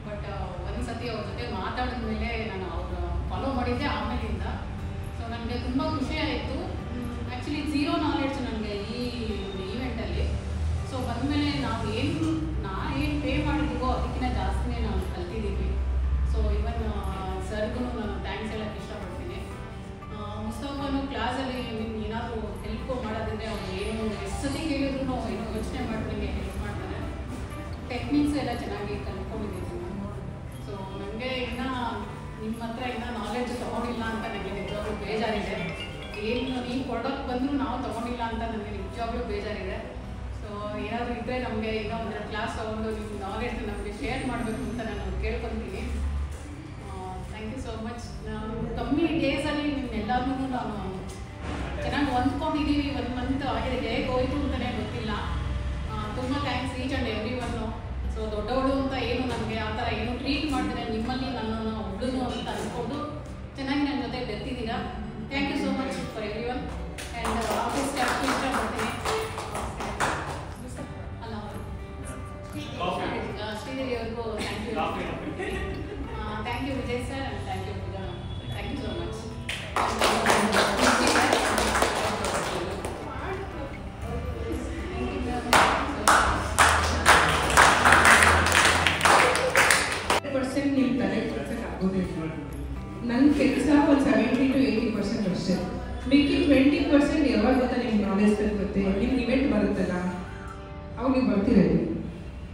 ಬಟ್ ಒಂದು ಸತಿ ಅವ್ರ ಜೊತೆ ಮಾತಾಡಿದ ಮೇಲೆ ನಾನು ಅವ್ರ ಫಾಲೋ ಮಾಡಿದ್ದೆ ಆಮೇಲಿಂದ. ಸೊ ನನಗೆ ತುಂಬ ಖುಷಿ ಆಯಿತು. ಆ್ಯಕ್ಚುಲಿ ಝೀರೋ ನಾಲೆಡ್ಜ್ ನನಗೆ ಈ ಈವೆಂಟಲ್ಲಿ. ಸೊ ಬಂದಮೇಲೆ ನಾವು ಏನು ಪೇ ಮಾಡಿದ್ದೀವೋ ಅದಕ್ಕಿಂತ ಜಾಸ್ತಿನೇ ನಾವು ಕಲ್ತಿದ್ದೀವಿ. ಸೊ ಇವನ್ ಸರ್ಗೂ ನಾನು ಥ್ಯಾಂಕ್ಸ್ ಹೇಳಕ್ಕೆ ಇಷ್ಟಪಡ್ತೀನಿ. ಮುಸ್ತಫಾನು ಕ್ಲಾಸಲ್ಲಿ ನಿಮ್ಗೆ ಏನಾದರೂ ಹೆಲ್ಪ್ ಮಾಡೋದಿದ್ರೆ ಅವ್ರು ಏನು ಎಷ್ಟು ಸತಿ ಕೇಳಿದ್ರು ಏನೋ ಯೋಚನೆ ಮಾಡ್ದಂಗೆ ಹೆಲ್ಪ್ ಮಾಡ್ತಾರೆ. ಟೆಕ್ನಿಕ್ಸ್ ಎಲ್ಲ ಚೆನ್ನಾಗಿ ಕಲ್ತ್ಕೊಂಡಿದ್ದೀನಿ ನಾನು. ಸೊ ನನಗೆ ಇನ್ನೂ ನಿಮ್ಮ ಹತ್ರ ಇನ್ನೂ ನಾಲೆಡ್ಜ್ ತೊಗೊಂಡಿಲ್ಲ ಅಂತ ನನಗೆ ನಿಜವಾಗ್ಲೂ ಬೇಜಾರಿದೆ. ಏನು ನೀವು ಕೊಡೋಕ್ಕೆ ಬಂದರೂ ನಾವು ತೊಗೊಂಡಿಲ್ಲ ಅಂತ ನನಗೆ ನಿಜವಾಗ್ಲೂ ಬೇಜಾರಿದೆ. ಸೊ ಏನಾದರೂ ಇದ್ದರೆ ನಮಗೆ ಇನ್ನೂ ಒಂದು ಕ್ಲಾಸ್ ತೊಗೊಂಡು ನಿಮ್ಮ ನಾಲೆಡ್ಜ್ ನಮಗೆ ಶೇರ್ ಮಾಡಬೇಕು ಅಂತ ನಾನು ಕೇಳ್ಕೊತೀನಿ. Thank you so much. ನಾನು ಕಮ್ಮಿ ಡೇಸಲ್ಲಿ ನಿಮ್ಮೆಲ್ಲರೂ ನಾನು ಚೆನ್ನಾಗಿ ಹೊಂದ್ಕೊಂಡಿದ್ದೀವಿ. 1 ಮಂತ್ ಆಗಿದೆ, ಹೇಗೆ ಹೋಯಿತು ಅಂತಲೇ ಗೊತ್ತಿಲ್ಲ. ತುಂಬ thanks each and every one. So ದೊಡ್ಡವಳು ಅಂತ ಏನು ನನಗೆ ಆ ಥರ ಏನು ಟ್ರೀಟ್ ಮಾಡ್ತಾರೆ, ನಿಮ್ಮಲ್ಲಿ ನನ್ನನ್ನು ಒಬ್ಬಳು ಅಂತ ಅಂದ್ಕೊಂಡು ಚೆನ್ನಾಗಿ ನನ್ನ ಜೊತೆ ಬೆರ್ತಿದ್ದೀರಾ. Thank you so much for every one. And office ಸ್ಟಾಫ್ಗೆ ಇಷ್ಟಪಡ್ತೀನಿ. ಅಲ್ಲ ಶ್ರೀದೇವಿ ಅವ್ರಿಗೂ thank you. Thank you Vijay sir and thank you Pooja. Thank you so much. ನೀವು ತಲೆ ಕೆಲಸಕ್ಕೆ ಆಗೋದಿಲ್ಲ. ನನ್ನ ಕೆಲಸ ಒಂದು 70 to 80% ಅಷ್ಟೇ. ಮಿಕ್ಕಿ 20% ಯಾವಾಗ ಗೊತ್ತಾ ನಿಮ್ಗೆ ನಾಲೆಜ್ ಬರುತ್ತೆ. ನಿಮ್ಗೆ ಇವೆಂಟ್ ಬರುತ್ತಲ್ಲ ಅವಾಗ ನೀವು ಬರ್ತಿರೋದು.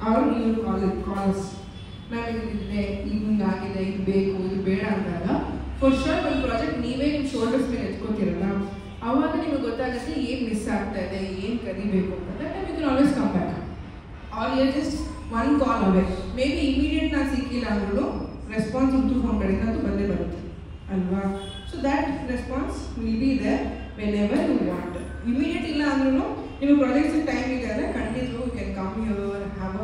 ಅವ್ರು ನೀವು ಕಾಲ್ಸ್ ಮ್ಯಾಮ್ ಇದಿದೆ, ಹಿಂಗಾಗಿದೆ, ಇದು ಬೇಕು, ಇದು ಬೇಡ ಅಂದಾಗ ಫಾರ್ ಶೋರ್ ಒಂದು ಪ್ರಾಜೆಕ್ಟ್ ನೀವೇ ನಿಮ್ಮ ಶೋಲ್ಡರ್ಸ್ ಮೇಲೆ ಎತ್ಕೋತಿರಲ್ಲ, ಆವಾಗ ನಿಮಗೆ ಗೊತ್ತಾಗುತ್ತೆ ಏನು ಮಿಸ್ ಆಗ್ತಾ ಇದೆ, ಏನು ಕಲಿಬೇಕು ಅಂತ. That time you can always come back. All you're just one call away. Maybe immediate ನಾನು ಸಿಕ್ಕಿಲ್ಲ ಅಂದ್ರೂ ರೆಸ್ಪಾನ್ಸ್ ಇಂಪ್ರೂವ್ ಫೋನ್ ಕಡೆಯಿಂದ ಅಂತೂ ಬಂದೇ ಬರುತ್ತೆ ಅಲ್ವಾ. So that response will be there whenever you want. Immediate ಇಲ್ಲ ಅಂದ್ರೂ ನಿಮ್ಮ ಪ್ರಾಜೆಕ್ಟ್ಸ್ ಟೈಮ್ ಇದೆ ಅಂದರೆ ಖಂಡಿತ you can come your have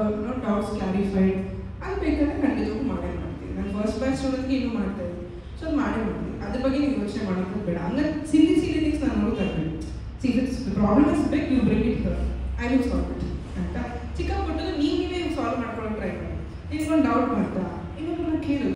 doubts clarified. ಅದು ಬೇಕಾದ್ರೆ ಖಂಡಿತವಾಗೂ ಮಾಡೇ ಮಾಡ್ತೀವಿ. ನಾನು ಫಸ್ಟ್ ಬ್ಯಾಚ್ ಸ್ಟೂಡೆಂಟ್ಗೆ ಇನ್ನೂ ಮಾಡ್ತಾ ಇದ್ದೀನಿ. ಸೊ ಅದು ಮಾಡೇ ಮಾಡ್ತೀವಿ. ಅದ್ರ ಬಗ್ಗೆ ನೀವು ಯೋಚನೆ ಮಾಡೋದು ಬೇಡ. ಹಂಗೆ ಸಿಲ್ಲಿ ಥಿಂಗ್ಸ್ ನಾನು ನೋಡ್ತಾ ಇರ್ತೀನಿ. See this problem is big, you bring it here, I will solve it ಅಂತ. ಚಿಕ್ಕ ಪುಟ್ಟದು ನೀವೇ ಸಾಲ್ವ್ ಮಾಡ್ಕೊಳ್ಳೋಕೆ ಟ್ರೈ ಮಾಡಿ. ನಿಮ್ಗೊಂದು ಡೌಟ್ ಮಾಡ್ತಾ ಇನ್ನೊಬ್ಬರನ್ನ ಕೇಳು.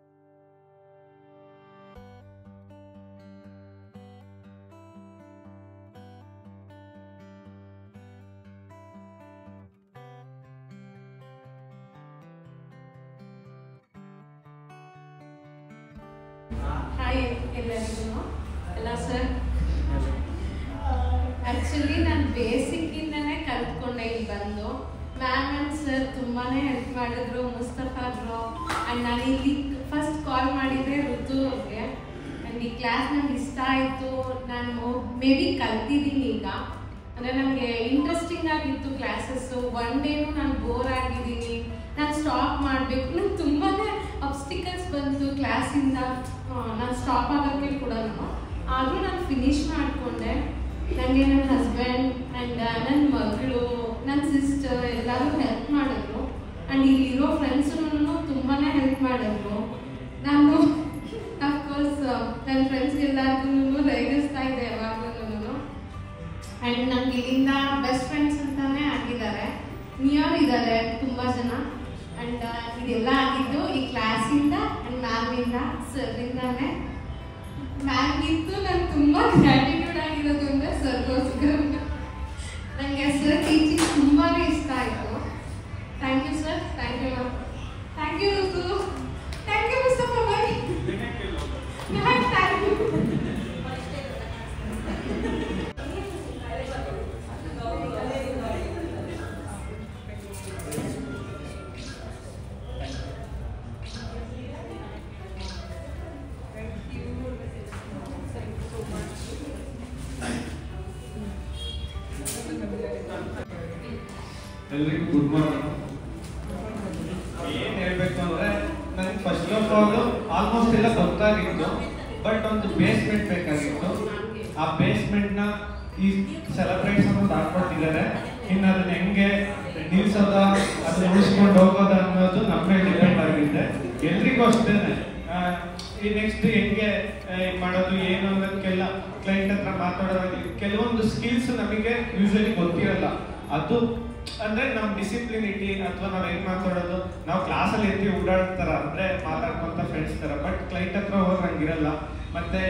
ಹಾಯ್ ಎಲ್ಲರಿಗೂ. ಎಲ್ಲ ಸರ್ ಆ್ಯಕ್ಚುಲಿ ನಾನು ಬೇಸಿಕ್ಕಿಂದನೇ ಕಲ್ತ್ಕೊಂಡೆ ಇಲ್ಲಿ ಬಂದು. ಮ್ಯಾಮ್ ಆ್ಯಂಡ್ ಸರ್ ತುಂಬಾ ಹೆಲ್ಪ್ ಮಾಡಿದ್ರು. ಮುಸ್ತಫಾ ಬ್ರೋ ಆ್ಯಂಡ್ ನಾನು ಇಲ್ಲಿ ಫಸ್ಟ್ ಕಾಲ್ ಮಾಡಿದ್ದೆ ಋತು ಅವ್ರಿಗೆ. ಆ್ಯಂಡ್ ಈ ಕ್ಲಾಸ್ ನನಗೆ ಇಷ್ಟ ಆಯಿತು. ನಾನು ಮೇ ಬಿ ಕಲ್ತಿದ್ದೀನಿ ಈಗ. ಅಂದರೆ ನನಗೆ ಇಂಟ್ರೆಸ್ಟಿಂಗ್ ಆಗಿತ್ತು ಕ್ಲಾಸಸ್ಸು. ಒನ್ ಡೇನೂ ನಾನು ಬೋರ್ ಆಗಿದ್ದೀನಿ, ನಾನು ಸ್ಟಾಪ್ ಮಾಡಬೇಕು. ನಂಗೆ ತುಂಬಾ ಅಬ್ಸ್ಟಿಕಲ್ಸ್ ಬಂತು ಕ್ಲಾಸಿಂದ, ನಾನು ಸ್ಟಾಪ್ ಆಗೋಕ್ಕೆ ಕೂಡ. ಆದರೂ ನಾನು ಫಿನಿಷ್ ಮಾಡಿಕೊಂಡೆ. ನನಗೆ ನನ್ನ ಹಸ್ಬೆಂಡ್ ಆ್ಯಂಡ್ ನನ್ನ ಮಗಳು, ನನ್ನ ಸಿಸ್ಟರ್ ಎಲ್ಲರೂ ಹೆಲ್ಪ್ ಮಾಡಿದ್ರು. ಆ್ಯಂಡ್ ಇಲ್ಲಿರೋ ಫ್ರೆಂಡ್ಸೂ ತುಂಬಾ ಹೆಲ್ಪ್ ಮಾಡಿದ್ರು. ನಾನು ಅಫ್ಕೋರ್ಸ್ ನನ್ನ ಫ್ರೆಂಡ್ಸ್ಗೆಲ್ಲರಿಗೂ ರೇಗಿಸ್ತಾ ಇದೆ ಯಾವಾಗಲೂ. ಆ್ಯಂಡ್ ನನಗೆ ಇಲ್ಲಿಂದ ಬೆಸ್ಟ್ ಫ್ರೆಂಡ್ಸ್ ಅಂತಾನೆ ಆಗಿದ್ದಾರೆ, ನಿಯರ್ ಇದ್ದಾರೆ ತುಂಬ ಜನ. ಆ್ಯಂಡ್ ಇದೆಲ್ಲ ಆಗಿದ್ದು ಈ ಕ್ಲಾಸಿಂದ ಆ್ಯಂಡ್ ಮ್ಯಾಮಿಂದ ಸರ್ರಿಂದಾನೆ. ಮ್ಯಾಮ್ಗಿಂತೂ ನಾನು ತುಂಬ ಗ್ರ್ಯಾಟಿಟ್ಯೂಡ್ ಆಗಿರೋದು ಅಂದರೆ ಸರ್ಗೋಸ್ಕರ. ನನಗೆ ಸರ್ ಟೀಚಿಂಗ್ ತುಂಬಾ ಇಷ್ಟ ಆಯಿತು. Thank you sir, thank you ma'am, thank you Ritu, thank you Mustafa ಭಾಯ್, ಥ್ಯಾಂಕ್ ಯು. ಎಲ್ರಿಗೂ ಗುಡ್ ಮಾರ್ನಿಂಗ್. ಏನು ಹೇಳಬೇಕು ಅಂದರೆ ನನಗೆ ಫಸ್ಟ್ ಆಫ್ ಆಲ್ ಆಲ್ಮೋಸ್ಟ್ ಎಲ್ಲ ಗೊತ್ತಾಗಿತ್ತು, ಬಟ್ ಒಂದು ಬೇಸ್ಮೆಂಟ್ ಬೇಕಾಗಿತ್ತು. ಆ ಬೇಸ್ಮೆಂಟ್ನ ಈ ಸೆಲೆಬ್ರೇಟ್ಸ್ ಅನ್ನೋದು ಹಾಕ್ಕೊಟ್ಟಿದ್ದಾರೆ. ಇನ್ನು ಅದನ್ನ ಹೆಂಗೆ ನಿಲ್ಸೋದ ಅದನ್ನ ಉಳಿಸ್ಕೊಂಡು ಹೋಗೋದ ಅನ್ನೋದು ನಮ್ಮ ಮೇಲೆ ಡಿಪೆಂಡ್ ಆಗಿದೆ. ಎಲ್ರಿಗೂ ಅಷ್ಟೇ ಈ ನೆಕ್ಸ್ಟ್ ಹೆಂಗೆ ಮಾಡೋದು ಏನು ಅನ್ನೋದಕ್ಕೆಲ್ಲ ಕ್ಲೈಂಟ್ ಹತ್ರ ಮಾತಾಡೋದಾಗಲಿ ಕೆಲವೊಂದು ಸ್ಕಿಲ್ಸ್ ನಮಗೆ ಯೂಶಲಿ ಗೊತ್ತಿರಲ್ಲ. ಅದು ಅಂದ್ರೆ ನಮ್ಮ ಡಿಸಿಪ್ಲಿನಿಟಿ ಅಥವಾ ನಾವು ಹೆಂಗ್ ಮಾತಾಡೋದು, ನಾವು ಕ್ಲಾಸಲ್ಲಿ ಎತ್ತಿ ಓಡಾಡ್ತಾರ ಅಂದ್ರೆ ಮಾತಾಡ್ಕೊಂತ ಫ್ರೆಂಡ್ಸ್ ತರ, ಬಟ್ ಕ್ಲೈಂಟ್ ಹತ್ರ ಹೋದ್ರೆ ಹಂಗಿರಲ್ಲ. ಮತ್ತೆ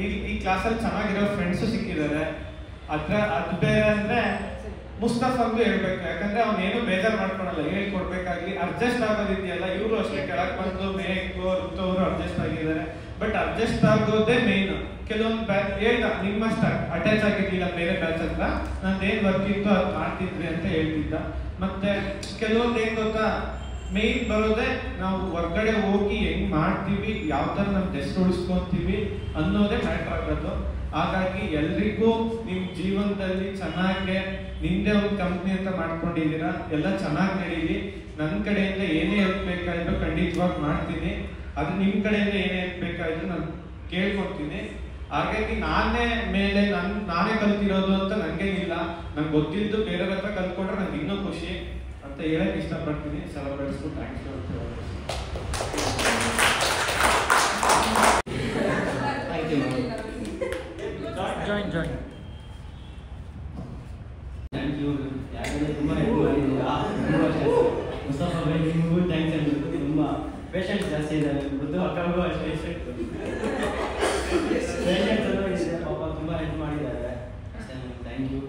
ಈ ಕ್ಲಾಸಲ್ಲಿ ಚೆನ್ನಾಗಿರೋ ಫ್ರೆಂಡ್ಸು ಸಿಕ್ಕಿದ್ದಾರೆ. ಅದು ಬೇರೆ ಅಂದ್ರೆ ಮುಸ್ತಫಾಂಗೂ ಹೇಳ್ಬೇಕು, ಯಾಕಂದ್ರೆ ಅವ್ನೇನು ಬೇಜಾರು ಮಾಡ್ಕೊಳಲ್ಲ, ಹೇಳ್ಕೊಡ್ಬೇಕಾಗ್ಲಿ ಅಡ್ಜಸ್ಟ್ ಆಗೋದಿದೆಯಲ್ಲ. ಇವರು ಅಷ್ಟೇ ಕೆಳಗೆ ಬಂದು ಮೇಘು ಋತು ಅವರು ಅಡ್ಜಸ್ಟ್ ಆಗಿದ್ದಾರೆ, ಬಟ್ ಅಡ್ಜಸ್ಟ್ ಆಗೋದೇ ಮೇನ್. ಕೆಲವೊಂದು ಹೇಳ್ದ ನಿಮ್ಮಷ್ಟ ಅಟ್ಯಾಚ್ ಆಗಿರ್ಲಿಲ್ಲ ಬೇರೆ ಬ್ಯಾಚ್ ಹತ್ರ, ನಂದೇನು ವರ್ಕ್ ಇತ್ತು ಅದು ಮಾಡ್ತಿದ್ವಿ ಅಂತ ಹೇಳ್ತಿದ್ದ. ಮತ್ತೆ ಕೆಲವೊಂದು ಏನ್ ಗೊತ್ತಾ, ಮೇನ್ ಬರೋದೇ ನಾವು ಹೊರ್ಗಡೆ ಹೋಗಿ ಹೆಂಗ್ ಮಾಡ್ತೀವಿ, ಯಾವ ತರ ನಮ್ ಡೆಸ್ಟ್ ಉಳಿಸ್ಕೊಂತೀವಿ ಅನ್ನೋದೇ ಮ್ಯಾಟರ್ ಆಗೋದು. ಹಾಗಾಗಿ ಎಲ್ರಿಗೂ ನಿಮ್ ಜೀವನದಲ್ಲಿ ಚೆನ್ನಾಗಿ ನಿಮ್ದೇ ಒಂದು ಕಂಪ್ನಿ ಅಂತ ಮಾಡ್ಕೊಂಡಿದ್ದೀರಾ, ಎಲ್ಲ ಚೆನ್ನಾಗಿ ನಡೀಲಿ. ನನ್ನ ಕಡೆಯಿಂದ ಏನೇ ಹೆಲ್ಪ್ ಬೇಕಾದ್ರು ಖಂಡಿತವಾಗಿ ಮಾಡ್ತೀನಿ. ಅದು ನಿಮ್ ಕಡೆಯಿಂದ ಏನೇ ಹೆಲ್ಪ್ ಬೇಕಾದ್ರು ನಾನು ಕೇಳ್ಕೊಡ್ತೀನಿ. ಹಾಗಾಗಿ ನಾನೇ ಕಲ್ತಿರೋದು ಅಂತ ನಂಗೇನಿಲ್ಲ, ನಂಗೆ ಗೊತ್ತಿದ್ದು ಬೇರೆಯವ್ರ ಹತ್ರ ಕಲ್ತ್ಕೊಂಡ್ರೆ ನಂಗೆ ಇನ್ನೂ ಖುಷಿ ಅಂತ ಹೇಳಕ್ ಇಷ್ಟಪಡ್ತೀನಿ. ಸೆಲೆಬ್ರೇಟ್ಸ್ಗೂ ಥ್ಯಾಂಕ್ಸ್. Thank you. ಯಾಕಂದರೆ ತುಂಬ ಹೆಲ್ಪ್ ಮಾಡಿದ್ದೀರಾ, ಮುಸ್ತಫಾ ಭಾಯ್ ನಿಮಗೂ ಥ್ಯಾಂಕ್ಸ್ ಹೇಳ್ಬೇಕು. ತುಂಬ ಪೇಷಂಟ್ಸ್ ಜಾಸ್ತಿ ಇದ್ದಾರೆ, ಮೃದು ಅಕ್ಕಗೂ ಅಷ್ಟೇ ಪೇಷಂಟ್ಸ್ ಎಲ್ಲ ಇದೆ ಪಾಪ, ತುಂಬ ಹೆಲ್ಪ್ ಮಾಡಿದ್ದಾರೆ. Thank you.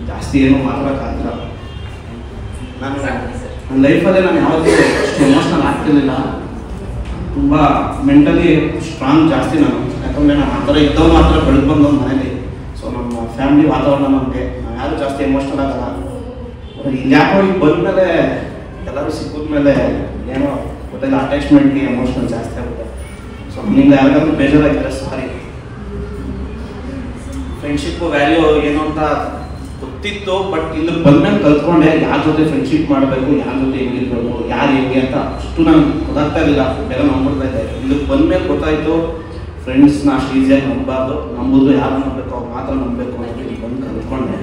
ಜಾಸ್ತಿ ಏನೂ ಮಾತಾಡೋಕ್ಕಾಗಲ್ಲ. ನನ್ನ ಲೈಫಲ್ಲೇ ನಾನು ಯಾವತ್ತೂ ಅಷ್ಟು ಎಮೋಷ್ನಲ್ ಆಗ್ತಿರ್ಲಿಲ್ಲ. ತುಂಬ ಮೆಂಟಲಿ ಸ್ಟ್ರಾಂಗ್ ಜಾಸ್ತಿ ನಾನು, ಯಾಕಂದರೆ ನಾನು ಆ ಥರ ಇದ್ದವ್ರು ಮಾತ್ರ ಬೆಳೆದು ಬಂದವ್ ಮನೇಲಿ. ಸೊ ನಮ್ಮ ಫ್ಯಾಮಿಲಿ ವಾತಾವರಣ ನಮಗೆ, ನಾವು ಯಾರು ಜಾಸ್ತಿ ಎಮೋಷ್ನಲ್ ಆಗಲ್ಲ. ಇಲ್ಲಿ ಯಾಕೋ ಈಗ ಬಂದಮೇಲೆ ಎಲ್ಲರೂ ಸಿಕ್ಕಿದ್ಮೇಲೆ ಏನೋ ಗೊತ್ತಿಲ್ಲ, ಅಟ್ಯಾಚ್ಮೆಂಟ್ಗೆ ಎಮೋಷ್ನಲ್ ಜಾಸ್ತಿ ಆಗುತ್ತೆ. ಸೊ ನಿಮ್ಗೆ ಯಾರಿಗಾದ್ರೂ ಬೇಜಾರಾಗಿದ್ರೆ ಸಾರಿ. ಫ್ರೆಂಡ್ಶಿಪ್ ವ್ಯಾಲ್ಯೂ ಏನು ಅಂತ ಗೊತ್ತಿತ್ತು, ಬಟ್ ಇಲ್ಲಿ ಬಂದ್ಮೇಲೆ ಕಲ್ತ್ಕೊಂಡೆ ಯಾರ ಜೊತೆ ಫ್ರೆಂಡ್ಶಿಪ್ ಮಾಡಬೇಕು, ಯಾರ ಜೊತೆ ಹೆಂಗಿರ್ಬೇಕು, ಯಾರು ಹೆಂಗೆ ಅಂತ ಅಷ್ಟು ನನಗೆ ಗೊತ್ತಾಗ್ತಾ ಇರಲಿಲ್ಲ. ಬೇಗ ನಂಬಿಡ್ತಾ ಇದ್ದೆ. ಇಲ್ಲಿ ಬಂದ್ಮೇಲೆ ಗೊತ್ತಾಯಿತು ಫ್ರೆಂಡ್ಸ್ನ ಅಷ್ಟು ಈಸಿಯಾಗಿ ನಂಬಬಾರ್ದು, ನಂಬೋದು ಯಾರು ನಂಬಬೇಕು ಅವ್ರು ಮಾತ್ರ ನಂಬಬೇಕು ಅಂತ ಇಲ್ಲಿ ಬಂದು ಕಲ್ತ್ಕೊಂಡೆ.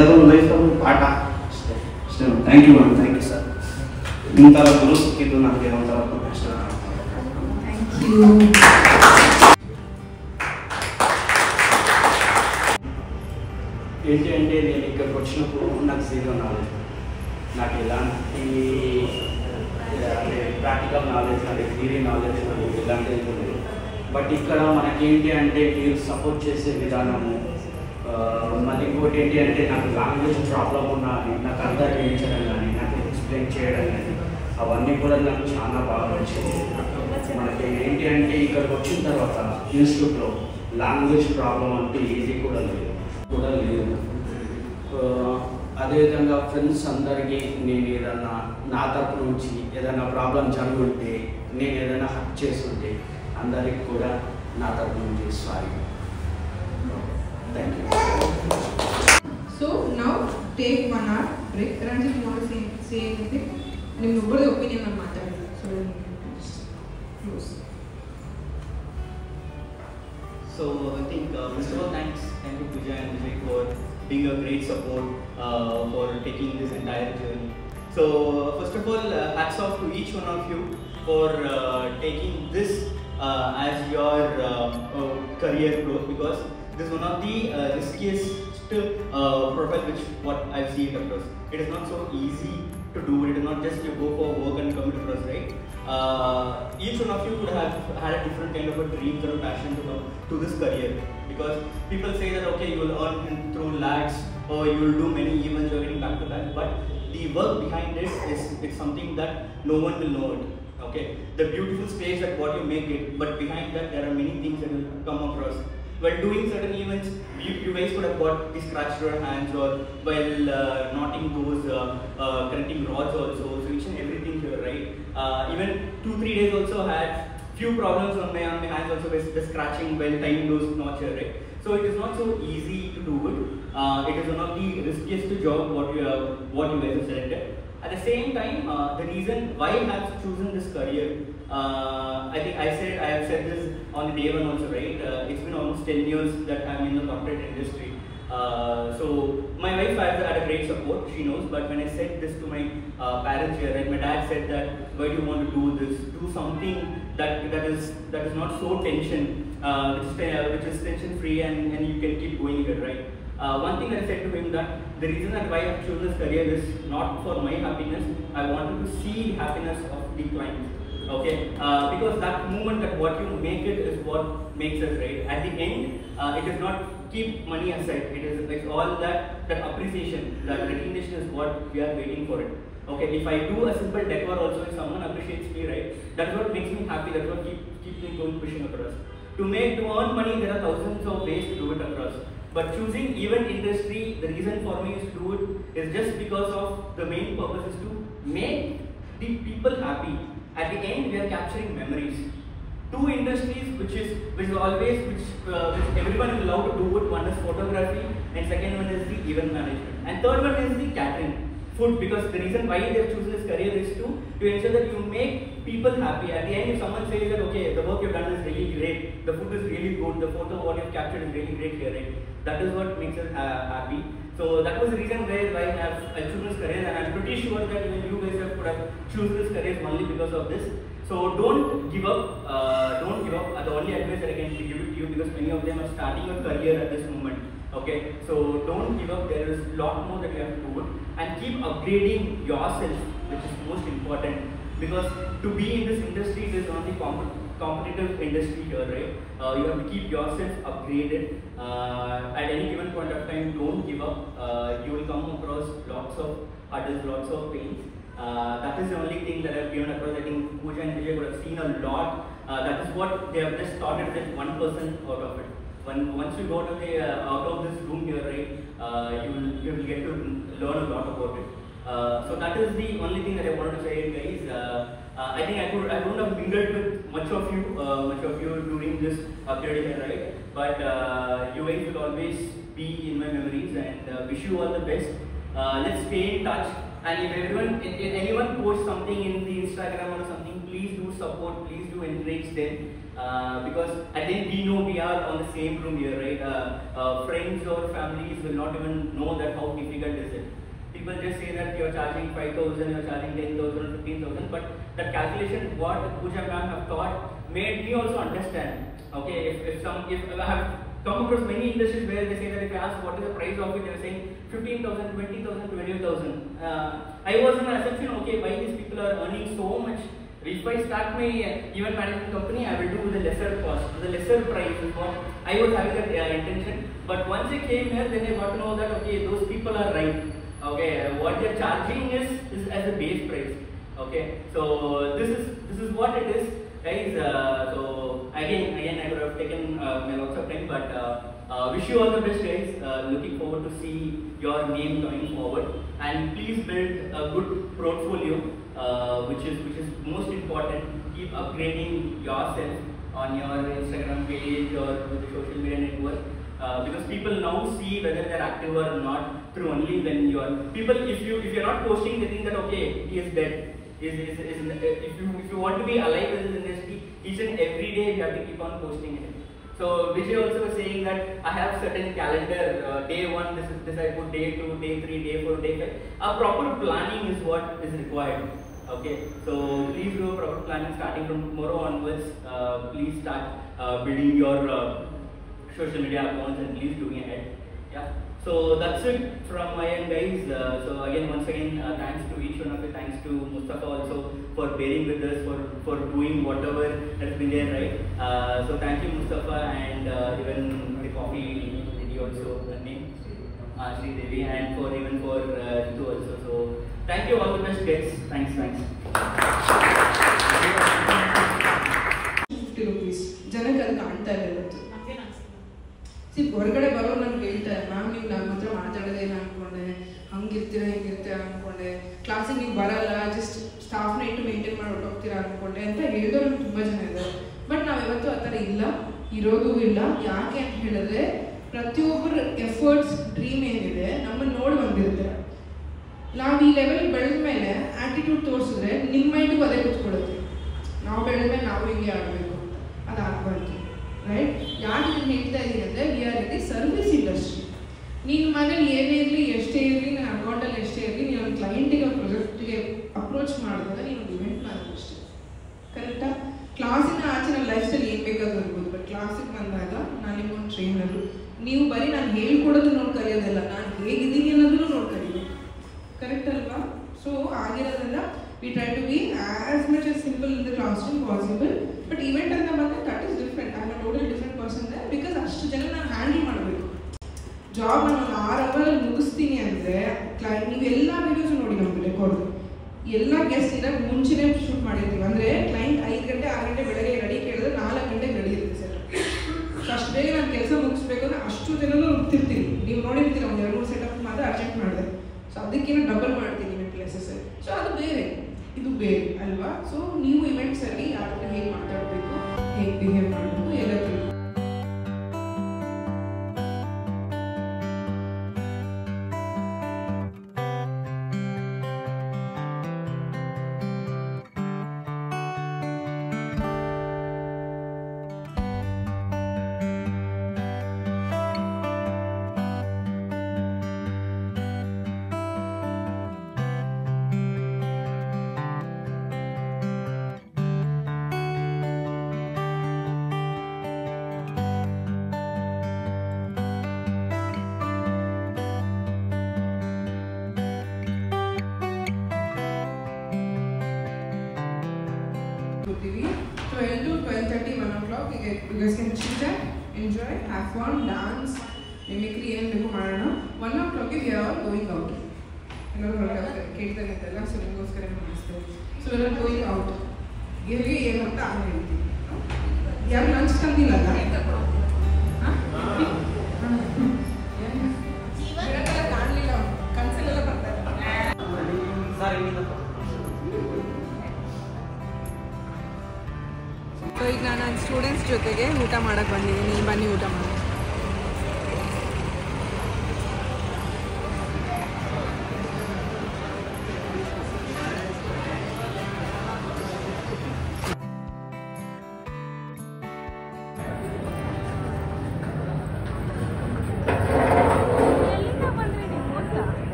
ಅದೊಂದು ಲೈಫಲ್ಲಿ ಪಾಠ ಅಷ್ಟೇ ಅಷ್ಟೇ. Thank you ma'am, thank you sir. ನಿಮ್ಮ ಥರ ಗುರು ಸಿಕ್ಕಿದ್ದು ನನಗೆ ಒಂಥರ ಅಷ್ಟೇ. ఏంటంటే నేను ఇక్కడికి వచ్చినప్పుడు నాకు జీరో నాలెడ్జ్, నాకు ఎలాంటి అంటే ప్రాక్టికల్ నాలెడ్జ్ అంటే థియరీ నాలెడ్జ్ నాకు ఎలాంటిది లేదు. బట్ ఇక్కడ మనకేంటి అంటే మీరు సపోర్ట్ చేసే విధానము, మళ్ళీ ఇంకోటి ఏంటి అంటే నాకు లాంగ్వేజ్ ప్రాబ్లం ఉన్నా నాకు అర్థం చేయించడం కానీ, నాకు ఎక్స్ప్లెయిన్ చేయడం కానీ, అవన్నీ కూడా నాకు చాలా బాగా వచ్చింది. మనకి ఏంటి అంటే ఇక్కడికి వచ్చిన తర్వాత ఇన్స్టిట్యూట్లో లాంగ్వేజ్ ప్రాబ్లం అంటే ఏది కూడా లేదు. అదేవిధంగా ఫ్రెండ్స్ అందరికీ నేను ఏదన్నా నా తరపు నుంచి ఏదైనా ప్రాబ్లం జరుగుంటే, నేను ఏదైనా హక్ చేస్తుంటే అందరికి కూడా నా తరపు నుంచి sorry. Thank you. So now take 1 hour break. Ranjit, you want to say anything? Nimmubbadu opinion on matter. So close. being a great support for taking this entire journey. So first of all, hats off to each one of you for taking this as your career growth, because this is one of the riskiest profile which what I've seen across. It is not so easy to do it. It is not just you go for work and come across, right? Each one of you would have had a different kind of a dream or a passion to this career, because people say that okay, you will earn through lakhs or you will do many events, you're getting back to back, but the work behind it is it's something that no one will know it. Okay, the beautiful stage that what you make it, but behind that there are many things that will come across. While doing certain events, you guys could have got the scratched your hands, or while knotting those connecting rods also, so each and everything here, right? Even 2-3 days also had few problems on my hands also with the scratching while tying those knots here, right? So it is not so easy to do it. It is one of the riskiest job what you guys have selected. At the same time, the reason why I have chosen this career, I think I have said this on the day one also, right? It's been almost 10 years that I'm in the corporate industry. So my wife had a great support, she knows, but when I said this to my parents here, right, my dad said that, why do you want to do this? Do something that is not so tension, which is tension free, and you can keep going here, right? One thing that I said to him, that the reason that why I chose this career is not for my happiness. I wanted to see the happiness of the client. Okay, because that moment that what you make it is what makes us, right? At the end, it is not keep money aside. It's all that appreciation, that recognition is what we are waiting for it. Okay, if I do a simple decor also, if someone appreciates me, right, that's what makes me happy. That's what keeps me going, pushing across. To earn money, there are thousands of ways to do it across. But choosing event industry, the reason for me is to do it is just because of the main purpose is to make the people happy. At the end, we are capturing memories. Two industries which everyone is allowed to do it. One is photography, and second one is the event management, and third one is the catering, food. Because the reason why they have chosen this career is to ensure that you make people happy. At the end, if someone says that okay, the work you've done is really great, the food is really good, the photo what you've captured is really great here, right? That is what makes us happy. So that was the reason why I chose this career, and I'm pretty sure that even you guys could have chosen this career only because of this. So don't give up. Don't give up. The only advice that I can give it to you, because many of them are starting a career at this moment. Okay, so don't give up. There is a lot more that you have to do, and keep upgrading yourself, which is most important. Because to be in this industry, it is only competitive industry here, right? You have to keep yourself upgraded. At any given point of time, don't give up. You will come across lots of hurdles, lots of pains. That is the only thing that I've given across. I think Pooja and Vijay would have seen a lot. That is what they have just started with 1% out of it. Once you go to out of this room here, right, you will get to learn a lot about it. So that is the only thing that I wanted to say, guys. I think I wouldn't have mingled with much of you during this period here, right? But you guys will always be in my memories, and wish you all the best. Let's stay in touch. And if anyone posts something in the Instagram or something, please do support, please do encourage them. Because I think we know we are on the same room here, right? Friends or families will not even know that how difficult is it. People just say that you're charging 5,000, you're charging 10,000, 15,000, but that calculation what Pooja ma'am have taught made me also understand. Okay, if I have come across many industries where they say that if I ask what is the price of it, they are saying 15,000, 20,000, 22,000. I was in an assumption, okay, why these people are earning so much? If I start my event management company, I will do with a lesser cost, with a lesser price is what I was having that intention. But once I came here, then I got to know that okay, those people are right. Okay, what they're charging is as a base price. Okay, so this is what it is, guys. So again, I could have taken lots of time, but wish you all the best, guys. Looking forward to see your name coming forward, and please build a good portfolio, which is most important. Keep upgrading yourself on your Instagram page or with the social media network. Because people now see whether they're active or not through only when you are people. If you're not posting, they think that okay, he is dead. If you want to be alive in this industry, each and every day you have to keep on posting it. So Vijay also was saying that I have certain calendar, day 1 this I put, day 2, day 3, day 4, day 5. A proper planning is what is required. Okay, so please do a proper planning starting from tomorrow onwards. Please start building your social media accounts and please doing ahead. Yeah. So that's it from my end, guys. So again, once again, thanks to each one of you. Thanks to Mustafa also for bearing with us, for doing whatever has been there, right? So thank you, Mustafa, and even the coffee lady also, her name, Sri Devi, and for Ritu also. So thank you, all the best, guys. Thanks. 50 rupees. ಜನಕ್ಕೆ ಅದು ಕಾಣ್ತಾ ಇಲ್ಲ ಇವತ್ತು. ಹೊರಗಡೆ ಬರೋರು ನನಗೆ ಹೇಳ್ತಾರೆ, ma'am ನೀವು ನನ್ನ ಹತ್ರ ಮಾತಾಡೋದೇನು ಅನ್ಕೊಂಡೆ, ಹಂಗಿರ್ತೀರ ಹಿಂಗಿರ್ತೀರ ಅನ್ಕೊಂಡೆ, ಕ್ಲಾಸಿಗೆ ನೀವು ಬರಲ್ಲ, ಜಸ್ಟ್ ಸ್ಟಾಫ್ನ ಇಟ್ಟು ಮೇಂಟೈನ್ ಮಾಡಿ ಹೊರಟೋಗ್ತೀರಾ ಅನ್ಕೊಂಡೆ ಅಂತ ಹೇಳಿದವರು ತುಂಬ ಜನ ಇದ್ದಾರೆ. ಬಟ್ ನಾವಿವತ್ತು ಆ ಥರ ಇಲ್ಲ, ಇರೋದು ಇಲ್ಲ. ಯಾಕೆ ಅಂತ ಹೇಳಿದ್ರೆ ಪ್ರತಿಯೊಬ್ಬರ ಎಫರ್ಟ್ಸ್, ಡ್ರೀಮ್ ಏನಿದೆ ನಮ್ಮನ್ನು ನೋಡಿ ಬಂದಿರ್ತಾರೆ. ನಾವು ಈ ಲೆವೆಲ್ ಬೆಳೆದ ಮೇಲೆ ಆ್ಯಟಿಟ್ಯೂಡ್ ತೋರಿಸಿದ್ರೆ ನಿಮ್ಮ ಮೈಂಡಿಗೂ ಅದೇ ಕೂತ್ಕೊಳ್ಳುತ್ತೆ. ನಾವು ಬೆಳೆದ ಮೇಲೆ ನಾವು ಹಿಂಗೆ ಆಡಬೇಕು, ಅದು ಆಗಬಾರ್ದು, ರೈಟ್? ಯಾಕೆ ನಾನು ಹೇಳ್ತಾ ಇದ್ದೀನಿ ಅಂದರೆ we are in the service industry. ನಿನ್ನ ಮನೇಲಿ ಏನೇ ಇರಲಿ, ಎಷ್ಟೇ ಇರಲಿ, ನನ್ನ ಅಕೌಂಟಲ್ಲಿ ಎಷ್ಟೇ ಇರಲಿ, ನೀನು ಒಂದು ಕ್ಲೈಂಟಿಗೆ ಪ್ರಾಜೆಕ್ಟಿಗೆ ಅಪ್ರೋಚ್ ಮಾಡಿದಾಗ ನೀನು ಒಂದು ಇವೆಂಟ್ ಮಾಡೋದು ಅಷ್ಟೇ, ಕರೆಕ್ಟಾ? ಕ್ಲಾಸಿನ ಆಚೆ ಲೈಫ್ ಸ್ಟೈಲ್ ಏನು ಬೇಕಾದ್ರೂ ಇರ್ಬೋದು, ಬಟ್ ಕ್ಲಾಸಿಗೆ ಬಂದಾಗ ನಾನು ನಿಮ್ಮೊಂದು ಟ್ರೈನರು. ನೀವು ಬರೀ ನಾನು ಹೇಳ್ಕೊಡೋದು ನೋಡಿ ಕಲಿಯೋದಿಲ್ಲ, ನಾನು ಹೇಗಿದ್ದೀನಿ ಅನ್ನೋದನ್ನು ನೋಡಿ ಕಲಿಬೇಕು, ಕರೆಕ್ಟ್ ಅಲ್ವಾ? ಸೊ ಆಗಿರೋದ್ರಿಂದ we try to be as much as simple in the classroom possible, but event ಅಂತ ಬಂದರೆ that is different. I am a totally different person there because ಅಷ್ಟು ಜನ ನಾನು ಹ್ಯಾಂಡಲ್ ಮಾಡಬೇಕು. ಜಾಬ್ ನಾನು 6 ಅವರಲ್ಲಿ ಮುಗಿಸ್ತೀನಿ ಅಂದರೆ ಕ್ಲೈಂಟ್, ನೀವು ಎಲ್ಲ ವೀಡಿಯೋಸ್ ನೋಡಿ ನಮಗೆ ರೆಕಾರ್ಡ್, ಎಲ್ಲ ಗೆಸ್ಟ್ ಇದ್ದಾಗ ಮುಂಚೆನೇ ಶೂಟ್ ಮಾಡಿರ್ತೀವಿ. ಅಂದರೆ ಕ್ಲೈಂಟ್ 5 ಗಂಟೆ 6 ಗಂಟೆ ಬೆಳಗ್ಗೆ ರೆಡಿ ಕೇಳಿದ್ರೆ 4 ಗಂಟೆಗೆ ರೆಡಿ ಇರುತ್ತೆ ಸರ್. ಸೊ ಅಷ್ಟು ಬೇಗ ನಾನು ಕೆಲಸ ಮುಗಿಸ್ಬೇಕು ಅಂದರೆ ಅಷ್ಟು ಜನನೂ ಹೋಗ್ತಿರ್ತೀನಿ. ನೀವು ನೋಡಿರ್ತೀರ ಒಂದು 2-3 ಸೆಟಪ್ ಮಾತ್ರ ಅರ್ಜೆಂಟ್ ಮಾಡಿದೆ. ಸೊ ಅದಕ್ಕೇನು ಡಬಲ್ ಮಾಡ್ತೀನಿ ಇವೆಂಟ್ ಪ್ಲೇಸಸ್. ಸೊ ಅದು ಬೇರೆ, ಇದು ಬೇರೆ ಅಲ್ವಾ? ಸೊ ನೀವು ಇವೆಂಟ್ಸಲ್ಲಿ ಯಾರ ಹತ್ರ ಹೇಗೆ ಮಾತಾಡಬೇಕು, ಹೇಗೆ ಬಿಹೇವ್ ಮಾಡಬೇಕು ಎಲ್ಲ ತಿಳ್ಕೊಂಡು TV. 12 to 12:30, 1 o'clock. You guys can chit chat, enjoy, have fun, dance, mimicry, and do marana. 1 o'clock we are all going out. So we are going out. Here we are. You have lunch something like that. So ಈಗ ನಾನು ನನ್ನ students ಜೊತೆಗೆ ಊಟ ಮಾಡೋಕ್ಕೆ ಬಂದಿದ್ದೀನಿ, ಬನ್ನಿ ಊಟ ಮಾಡಿ.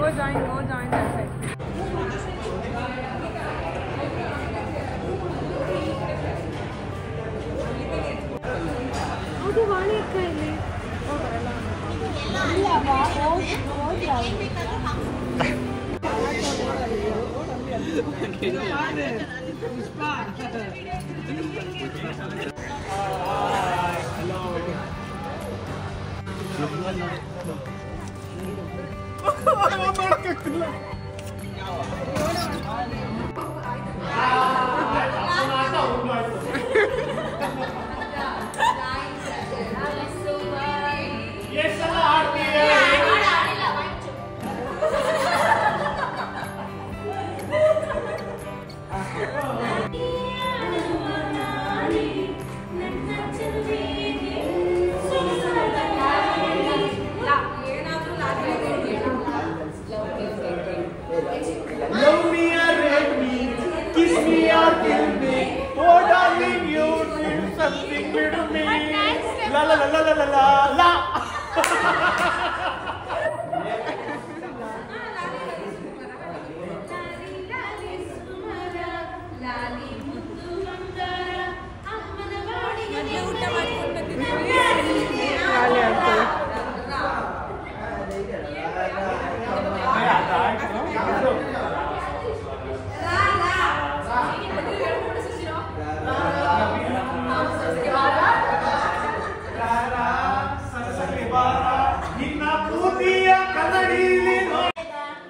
Go join that side. ಅದು ವಾಣಿ ಅಕ್ಕ ಇಲ್ಲಿ No! to me. La la la la la la la.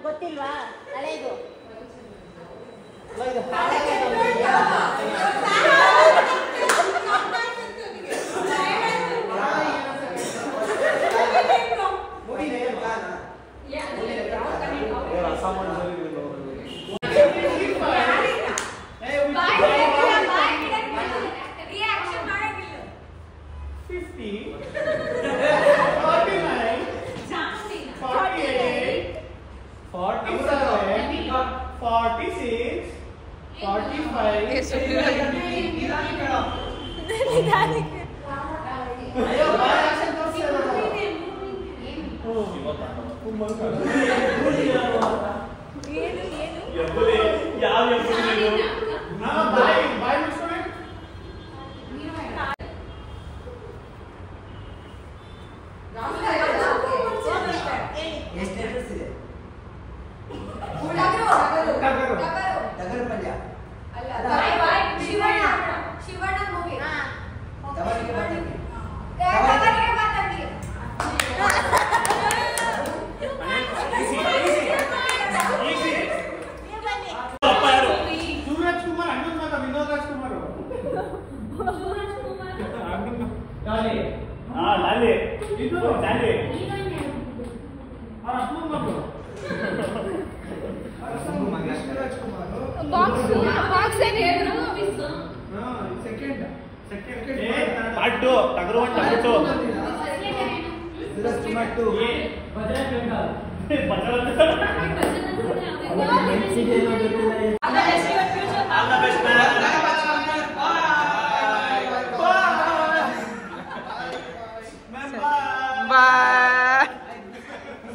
ಗೊತ್ತಿಲ್ವಾ ಹಳೆದು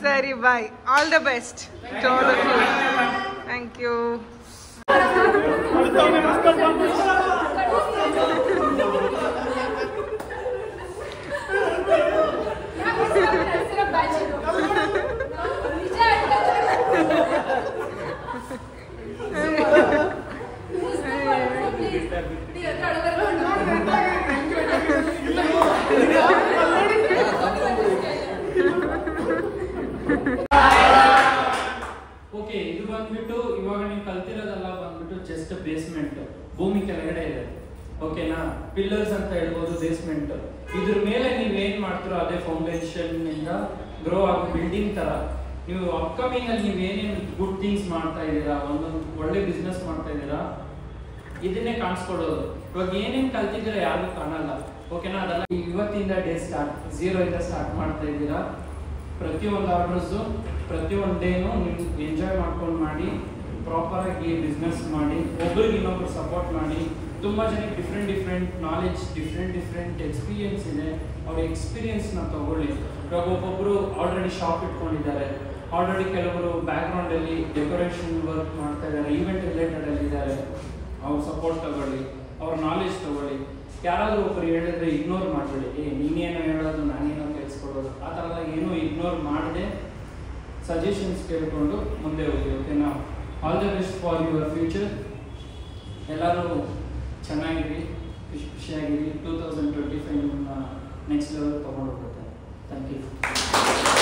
Sari, bye. All the best to all of you. Thank you. Okay, ಇದು ಬಂದ್ಬಿಟ್ಟು ಇವಾಗ ನೀವು ಕಲ್ತಿರೋದೆಲ್ಲ ಬಂದ್ಬಿಟ್ಟು ಜಸ್ಟ್ ಬೇಸ್ಮೆಂಟ್, ಭೂಮಿ ಕೆಳಗಡೆ ಇದೆ. ಓಕೆನಾ, ಪಿಲ್ಲರ್ಸ್ ಅಂತ ಹೇಳ್ಬೋದು ಬೇಸ್ಮೆಂಟ್. ಇದ್ರ ಮೇಲೆ ನೀವು ಏನ್ ಮಾಡ್ತೀರೋ ಅದೇ ಫೌಂಡೇಶನ್ ಇಂದ ಗ್ರೋ ಆಗೋ ಬಿಲ್ಡಿಂಗ್ ತರ. ನೀವು ಅಪ್ಕಮಿಂಗ್ ಅಲ್ಲಿ ನೀವು ಏನೇನು ಗುಡ್ ಥಿಂಗ್ಸ್ ಮಾಡ್ತಾ ಇದ್ದೀರಾ, ಒಂದೊಂದು ಒಳ್ಳೆ ಬಿಸ್ನೆಸ್ ಮಾಡ್ತಾ ಇದ್ದೀರಾ, ಇದನ್ನೇ ಕಾಣಿಸ್ಕೊಡೋದು. ಇವಾಗ ಏನೇನು ಕಲ್ತಿದ್ದೀರಾ ಯಾರಿಗೂ ಕಾಣಲ್ಲ. ಓಕೆನಾ, ಅದೆಲ್ಲ ಇವತ್ತಿಂದ ಡೇ ಸ್ಟಾರ್ಟ್, 0 ಇಂದ ಸ್ಟಾರ್ಟ್ ಮಾಡ್ತಾ ಇದ್ದೀರಾ. ಪ್ರತಿಯೊಂದು ಆರ್ಡರ್ಸು ಪ್ರತಿಯೊಂದು ಡೇನು ನೀವು ಎಂಜಾಯ್ ಮಾಡ್ಕೊಂಡು ಮಾಡಿ, ಪ್ರಾಪರಾಗಿ ಬಿಸ್ನೆಸ್ ಮಾಡಿ, ಒಬ್ರಿಗೆ ಇನ್ನೊಬ್ರು ಸಪೋರ್ಟ್ ಮಾಡಿ. ತುಂಬ ಜನಕ್ಕೆ ಡಿಫ್ರೆಂಟ್ ನಾಲೆಜ್, ಡಿಫ್ರೆಂಟ್ ಎಕ್ಸ್ಪೀರಿಯನ್ಸ್ ಇದೆ. ಅವ್ರ ಎಕ್ಸ್ಪೀರಿಯನ್ಸ್ನ ತಗೊಳ್ಳಿ. ಇವಾಗ ಒಬ್ಬೊಬ್ಬರು ಆಲ್ರೆಡಿ ಶಾಪ್ ಇಟ್ಕೊಂಡಿದ್ದಾರೆ, ಆಲ್ರೆಡಿ ಕೆಲವರು ಬ್ಯಾಕ್ಗ್ರೌಂಡಲ್ಲಿ ಡೆಕೋರೇಷನ್ ವರ್ಕ್ ಮಾಡ್ತಾ ಇದ್ದಾರೆ, ಈವೆಂಟ್ ರಿಲೇಟೆಡಲ್ಲಿ ಇದ್ದಾರೆ. ಅವ್ರ ಸಪೋರ್ಟ್ ತಗೊಳ್ಳಿ, ಅವ್ರ ನಾಲೆಜ್ ತಗೊಳ್ಳಿ. ಯಾರಾದರೂ ಒಬ್ಬರು ಹೇಳಿದ್ರೆ ಇಗ್ನೋರ್ ಮಾಡಬೇಡಿ. ನೀನೇನೋ ಹೇಳೋದು ನಾನೇನೋ ಕೇಳಿಸ್ಕೊಡೋದು ಆ ಥರ ಎಲ್ಲ ಏನೂ ಇಗ್ನೋರ್ ಮಾಡದೆ ಸಜೆಷನ್ಸ್ ಕೇಳಿಕೊಂಡು ಮುಂದೆ ಹೋಗಿ. ಓಕೆನಾ, all the best for your future. ಎಲ್ಲರೂ ಚೆನ್ನಾಗಿರಿ, ಖುಷಿಯಾಗಿರಿ. 2025 ನೆಕ್ಸ್ಟ್ ಲೆವೆಲ್ ತೊಗೊಂಡು ಹೋಗುತ್ತೆ. Thank you.